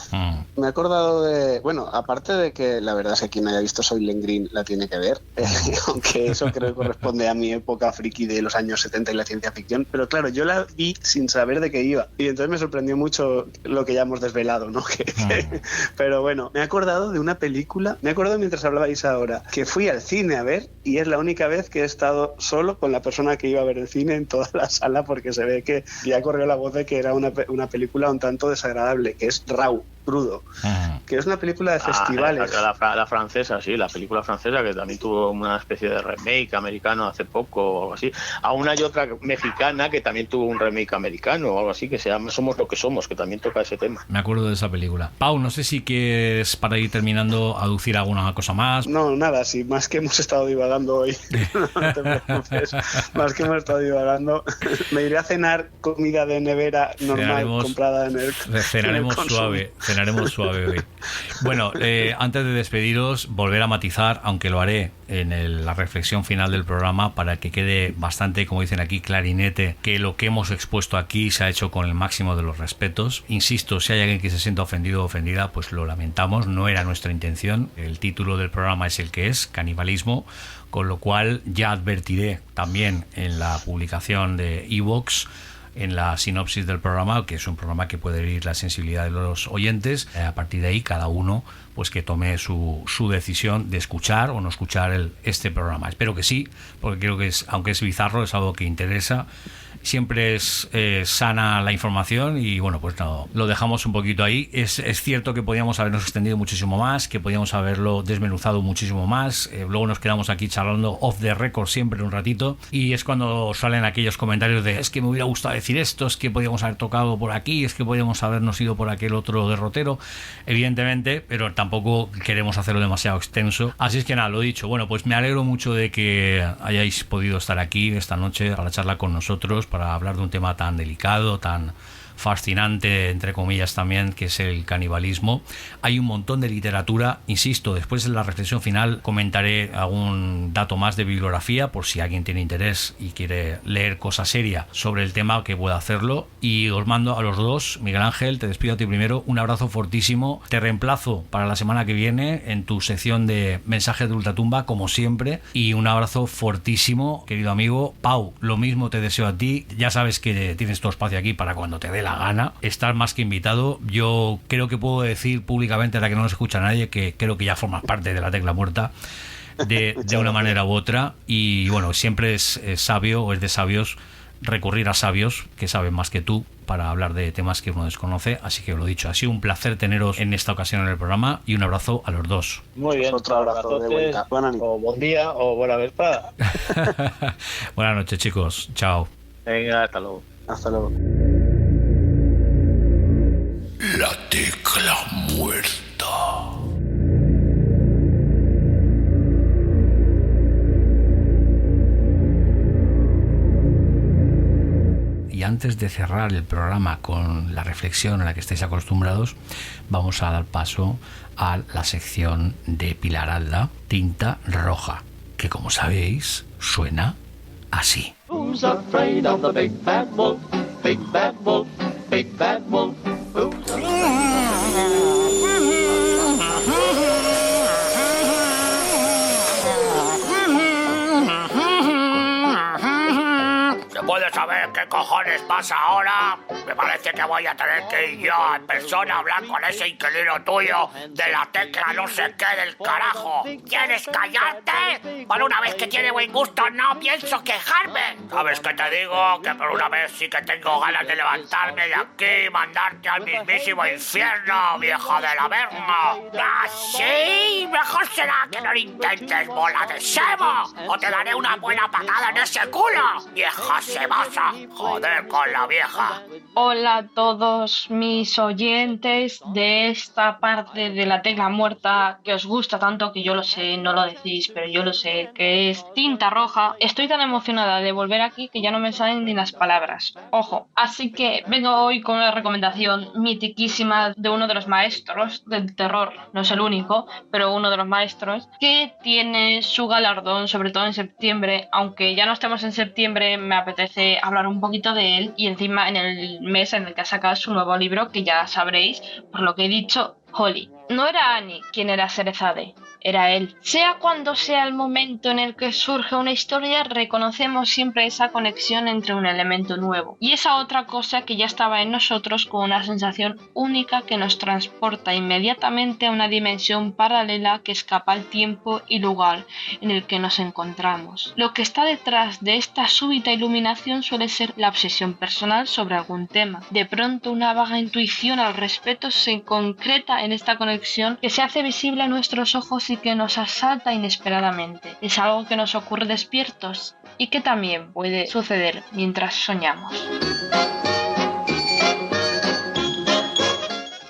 Me he acordado de, bueno, aparte de que la verdad es que quien haya visto Soylent Green la tiene que ver, aunque eso creo que corresponde a mi época friki de los años 70 y la ciencia ficción, pero claro, yo la vi sin saber de qué iba, y entonces me sorprendió mucho lo que ya hemos desvelado, ¿no? Pero bueno, me he acordado de una película, me acuerdo mientras hablabais ahora, que fui al cine a ver, y es la única vez que he estado solo con la persona que iba a ver el cine en toda la sala, porque se ve que ya corrió la voz de que era una película un tanto desagradable, que es Raw, crudo, que es una película de festivales. La francesa, sí, la película francesa, que también tuvo una especie de remake americano hace poco o algo así. Aún hay otra mexicana que también tuvo un remake americano o algo así, que se llama Somos lo que somos, que también toca ese tema. Me acuerdo de esa película. Pau, no sé si quieres, para ir terminando, aducir alguna cosa más. No, nada, sí, más que hemos estado divagando hoy. No te preocupes, más que hemos estado divagando. Me iré a cenar comida de nevera normal, comprada en el Cenaremos suave hoy. Bueno, antes de despediros, volver a matizar, aunque lo haré en la reflexión final del programa, para que quede bastante, como dicen aquí, clarinete, que lo que hemos expuesto aquí se ha hecho con el máximo de los respetos. Insisto, si hay alguien que se sienta ofendido o ofendida, pues lo lamentamos, no era nuestra intención. El título del programa es el que es, canibalismo, con lo cual ya advertiré también en la publicación de iVoox, en la sinopsis del programa, que es un programa que puede herir la sensibilidad de los oyentes. A partir de ahí, cada uno pues que tome su decisión de escuchar o no escuchar este programa. Espero que sí, porque creo que aunque es bizarro, es algo que interesa. Siempre es sana la información, y bueno, pues no, lo dejamos un poquito ahí. Es cierto que podíamos habernos extendido muchísimo más, que podíamos haberlo desmenuzado muchísimo más. Luego nos quedamos aquí charlando off the record siempre un ratito, y es cuando salen aquellos comentarios de es que me hubiera gustado decir esto, es que podíamos haber tocado por aquí, es que podíamos habernos ido por aquel otro derrotero, evidentemente, pero tampoco queremos hacerlo demasiado extenso. Así es que nada, lo dicho, bueno, pues me alegro mucho de que hayáis podido estar aquí esta noche a la charla con nosotros, para hablar de un tema tan delicado, tan fascinante, entre comillas también, que es el canibalismo. Hay un montón de literatura, insisto, después de la reflexión final comentaré algún dato más de bibliografía, por si alguien tiene interés y quiere leer cosa seria sobre el tema, que pueda hacerlo. Y os mando a los dos, Miguel Ángel, te despido a ti primero, un abrazo fortísimo, te reemplazo para la semana que viene en tu sección de mensajes de ultratumba, como siempre, y un abrazo fortísimo, querido amigo. Pau, lo mismo te deseo a ti, ya sabes que tienes tu espacio aquí para cuando te dé la gana, estás más que invitado. Yo creo que puedo decir públicamente, ahora que no nos escucha nadie, que creo que ya formas parte de la Tecla Muerta de una manera u otra, y bueno, siempre es sabio, o es de sabios, recurrir a sabios que saben más que tú para hablar de temas que uno desconoce. Así que lo dicho, ha sido un placer teneros en esta ocasión en el programa, y un abrazo a los dos. Muy bien, otro abrazo de vuelta. O buen día o buena vesprada. Buenas noches, chicos, chao. Venga, hasta luego. Hasta luego. muerta. Y antes de cerrar el programa con la reflexión a la que estáis acostumbrados, vamos a dar paso a la sección de Pilar Alda, Tinta Roja, que como sabéis suena así. Who's afraid of the big bad wolf? Big bad wolf, big bad wolf. Who's ¿Puedes saber qué cojones pasa ahora? Me parece que voy a tener que ir yo en persona a hablar con ese inquilino tuyo de la tecla no sé qué del carajo. ¿Quieres callarte? Por una vez que tiene buen gusto no pienso quejarme. ¿Sabes qué te digo? Que por una vez sí que tengo ganas de levantarme de aquí y mandarte al mismísimo infierno, vieja de la verga. ¿Ah, sí? Mejor será que no lo intentes, bola de sebo. O te daré una buena patada en ese culo, vieja cebosa. Joder con la vieja. Hola a todos mis oyentes de esta parte de la tecla muerta que os gusta tanto, que yo lo sé, no lo decís, pero yo lo sé, que es Tinta Roja. Estoy tan emocionada de volver aquí que ya no me salen ni las palabras. Ojo, así que vengo hoy con una recomendación mitiquísima de uno de los maestros del terror, no es el único, pero uno de los maestros, que tiene su galardón, sobre todo en septiembre. Aunque ya no estemos en septiembre, me apetece hablar un poquito de él, y encima en el mes en el que ha sacado su nuevo libro, que ya sabréis por lo que he dicho, Holly. No era Annie quien era Cerezade, era él. Sea cuando sea el momento en el que surge una historia, reconocemos siempre esa conexión entre un elemento nuevo y esa otra cosa que ya estaba en nosotros, con una sensación única que nos transporta inmediatamente a una dimensión paralela que escapa al tiempo y lugar en el que nos encontramos. Lo que está detrás de esta súbita iluminación suele ser la obsesión personal sobre algún tema. De pronto una vaga intuición al respecto se concreta en esta conexión que se hace visible a nuestros ojos y que nos asalta inesperadamente. Es algo que nos ocurre despiertos y que también puede suceder mientras soñamos.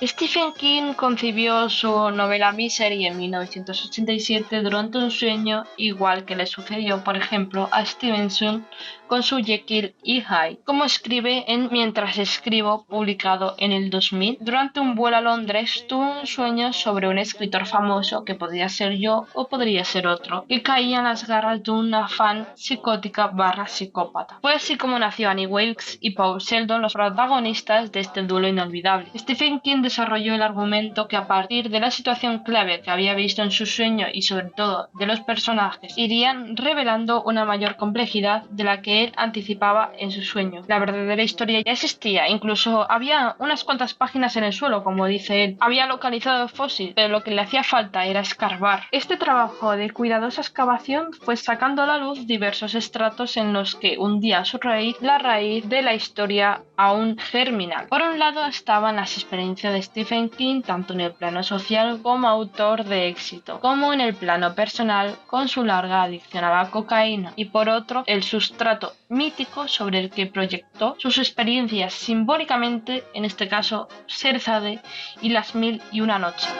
Stephen King concibió su novela Misery en 1987 durante un sueño, igual que le sucedió, por ejemplo, a Stevenson con su Jekyll y Hyde. Como escribe en Mientras escribo, publicado en el 2000, durante un vuelo a Londres tuve un sueño sobre un escritor famoso, que podría ser yo o podría ser otro, que caía en las garras de una fan psicótica / psicópata. Fue así como nació Annie Wilkes y Paul Sheldon, los protagonistas de este duelo inolvidable. Stephen King desarrolló el argumento que, a partir de la situación clave que había visto en su sueño y sobre todo de los personajes, irían revelando una mayor complejidad de la que él anticipaba en su sueño. La verdadera historia ya existía, incluso había unas cuantas páginas en el suelo, como dice él. Había localizado el fósil, pero lo que le hacía falta era escarbar. Este trabajo de cuidadosa excavación fue sacando a la luz diversos estratos en los que hundía a su raíz la raíz de la historia aún germinal. Por un lado estaban las experiencias de Stephen King, tanto en el plano social como autor de éxito, como en el plano personal con su larga adicción a la cocaína, y por otro el sustrato mítico sobre el que proyectó sus experiencias simbólicamente, en este caso Cerezade y las 1001 noches.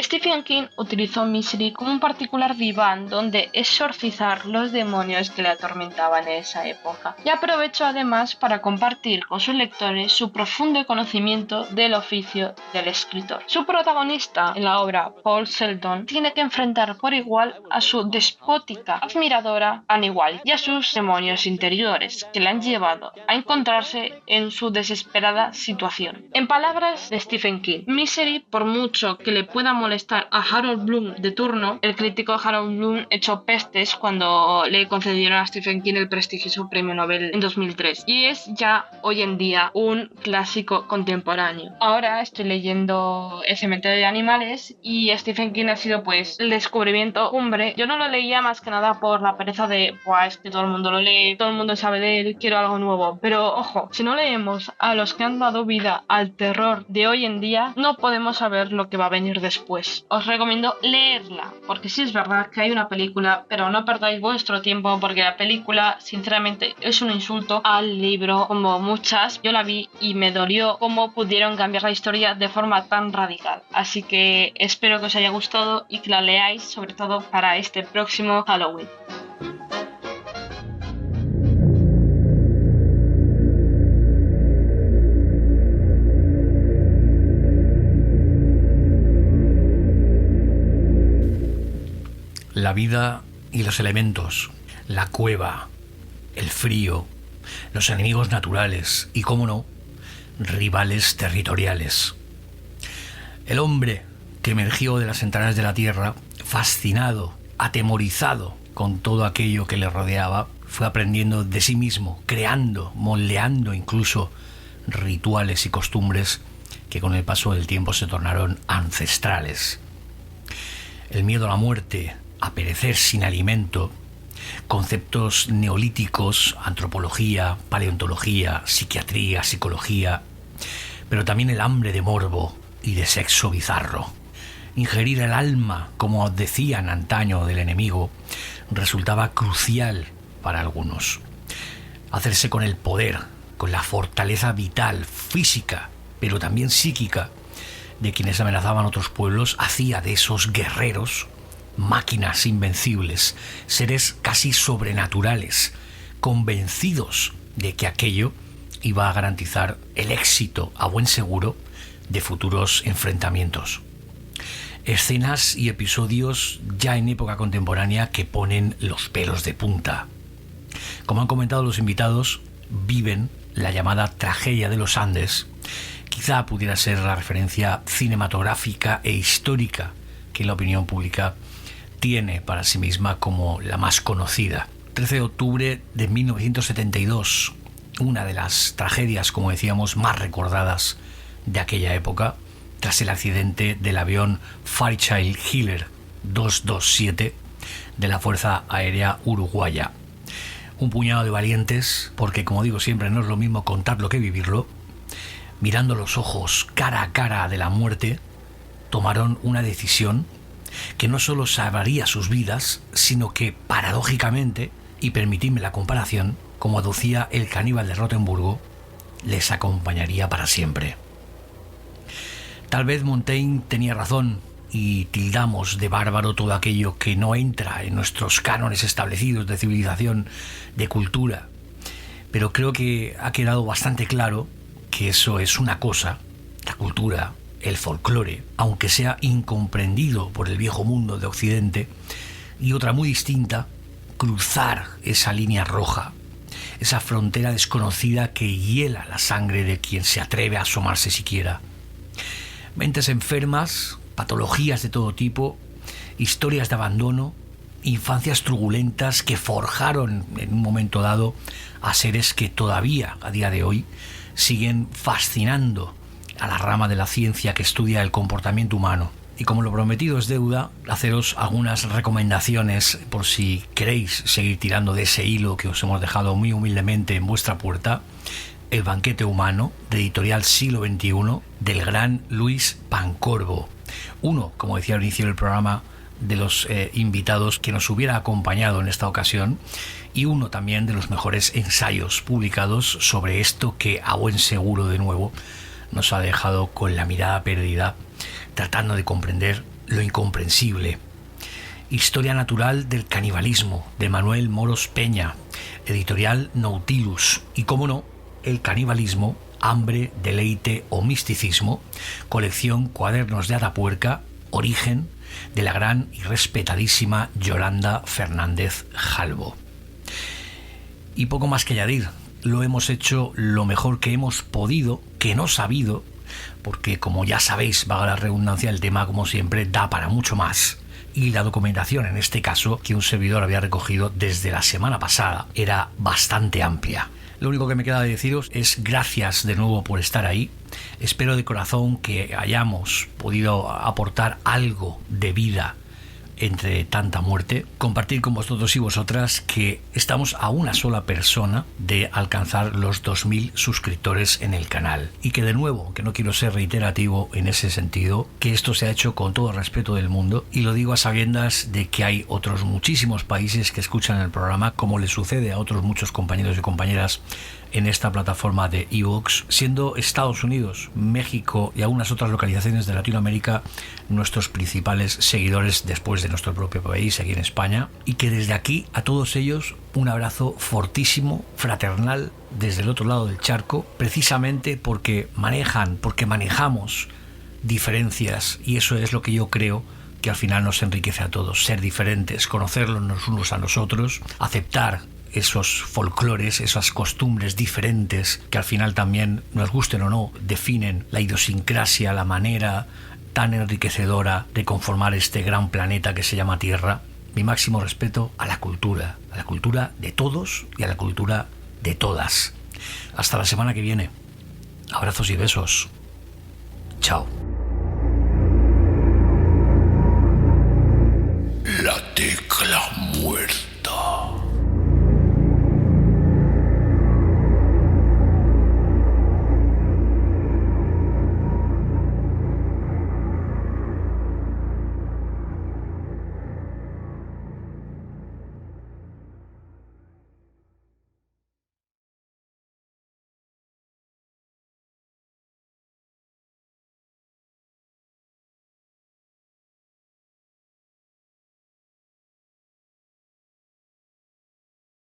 Stephen King utilizó Misery como un particular diván donde exorcizar los demonios que le atormentaban en esa época, y aprovechó además para compartir con sus lectores su profundo conocimiento del oficio del escritor. Su protagonista en la obra, Paul Sheldon, tiene que enfrentar por igual a su despótica admiradora Annie Wilkes y a sus demonios interiores que le han llevado a encontrarse en su desesperada situación. En palabras de Stephen King, Misery, por mucho que le pueda molestar a Harold Bloom de turno, el crítico Harold Bloom echó pestes cuando le concedieron a Stephen King el prestigioso premio Nobel en 2003, y es ya hoy en día un clásico contemporáneo. Ahora estoy leyendo El cementerio de animales y Stephen King ha sido pues el descubrimiento cumbre. Yo no lo leía más que nada por la pereza de es que todo el mundo lo lee, todo el mundo sabe de él, quiero algo nuevo. Pero ojo, si no leemos a los que han dado vida al terror de hoy en día, no podemos saber lo que va a venir después. pues os recomiendo leerla, porque sí es verdad que hay una película, pero no perdáis vuestro tiempo, porque la película sinceramente es un insulto al libro, como muchas. Yo la vi y me dolió cómo pudieron cambiar la historia de forma tan radical, así que espero que os haya gustado y que la leáis, sobre todo para este próximo Halloween. La vida y los elementos, la cueva, el frío, los enemigos naturales y, cómo no, rivales territoriales. El hombre que emergió de las entrañas de la tierra, fascinado, atemorizado con todo aquello que le rodeaba, fue aprendiendo de sí mismo, creando, moldeando incluso rituales y costumbres que con el paso del tiempo se tornaron ancestrales. El miedo a la muerte, a perecer sin alimento, conceptos neolíticos, antropología, paleontología, psiquiatría, psicología, pero también el hambre de morbo y de sexo bizarro. Ingerir el alma, como decían antaño del enemigo, resultaba crucial para algunos. Hacerse con el poder, con la fortaleza vital, física, pero también psíquica, de quienes amenazaban otros pueblos, hacía de esos guerreros máquinas invencibles, seres casi sobrenaturales, convencidos de que aquello iba a garantizar el éxito a buen seguro de futuros enfrentamientos. Escenas y episodios ya en época contemporánea que ponen los pelos de punta. Como han comentado los invitados, viven la llamada tragedia de los Andes. Quizá pudiera ser la referencia cinematográfica e histórica que la opinión pública tiene para sí misma como la más conocida. 13 de octubre de 1972, una de las tragedias, como decíamos, más recordadas de aquella época, tras el accidente del avión Fairchild Healer 227 de la Fuerza Aérea Uruguaya. Un puñado de valientes, porque como digo siempre, no es lo mismo contarlo que vivirlo, mirando los ojos cara a cara de la muerte, tomaron una decisión que no solo salvaría sus vidas, sino que, paradójicamente, y permitidme la comparación, como aducía el caníbal de Rotemburgo, les acompañaría para siempre. Tal vez Montaigne tenía razón y tildamos de bárbaro todo aquello que no entra en nuestros cánones establecidos de civilización, de cultura, pero creo que ha quedado bastante claro que eso es una cosa, la cultura, el folclore, aunque sea incomprendido por el viejo mundo de Occidente, y otra muy distinta, cruzar esa línea roja, esa frontera desconocida que hiela la sangre de quien se atreve a asomarse siquiera. Mentes enfermas, patologías de todo tipo, historias de abandono, infancias turbulentas que forjaron en un momento dado a seres que todavía, a día de hoy, siguen fascinando a la rama de la ciencia que estudia el comportamiento humano. Y como lo prometido es deuda, haceros algunas recomendaciones por si queréis seguir tirando de ese hilo que os hemos dejado muy humildemente en vuestra puerta. El banquete humano, de editorial Siglo XXI, del gran Luis Pancorbo. Uno, como decía al inicio del programa, de los invitados que nos hubiera acompañado en esta ocasión, y uno también de los mejores ensayos publicados sobre esto que, a buen seguro de nuevo, nos ha dejado con la mirada perdida, tratando de comprender lo incomprensible. Historia natural del canibalismo, de Manuel Moros Peña, editorial Nautilus. Y cómo no, el canibalismo, hambre, deleite o misticismo, colección Cuadernos de Atapuerca, origen, de la gran y respetadísima Yolanda Fernández Jalbo. Y poco más que añadir. Lo hemos hecho lo mejor que hemos podido, que no sabido, porque como ya sabéis, valga la redundancia, el tema como siempre da para mucho más. Y la documentación, en este caso, que un servidor había recogido desde la semana pasada, era bastante amplia. Lo único que me queda de deciros es gracias de nuevo por estar ahí. Espero de corazón que hayamos podido aportar algo de vida entre tanta muerte, compartir con vosotros y vosotras que estamos a una sola persona de alcanzar los 2000 suscriptores en el canal. Y que de nuevo, que no quiero ser reiterativo en ese sentido, que esto se ha hecho con todo el respeto del mundo, y lo digo a sabiendas de que hay otros muchísimos países que escuchan el programa, como le sucede a otros muchos compañeros y compañeras en esta plataforma de iVoox, siendo Estados Unidos, México y algunas otras localizaciones de Latinoamérica nuestros principales seguidores después de nuestro propio país, aquí en España, y que desde aquí a todos ellos un abrazo fortísimo, fraternal, desde el otro lado del charco, precisamente porque manejamos diferencias, y eso es lo que yo creo que al final nos enriquece a todos, ser diferentes, conocerlos los unos a los otros, aceptar esos folclores, esas costumbres diferentes que al final también, nos gusten o no, definen la idiosincrasia, la manera tan enriquecedora de conformar este gran planeta que se llama Tierra. Mi máximo respeto a la cultura de todos y a la cultura de todas. Hasta la semana que viene. Abrazos y besos. Chao.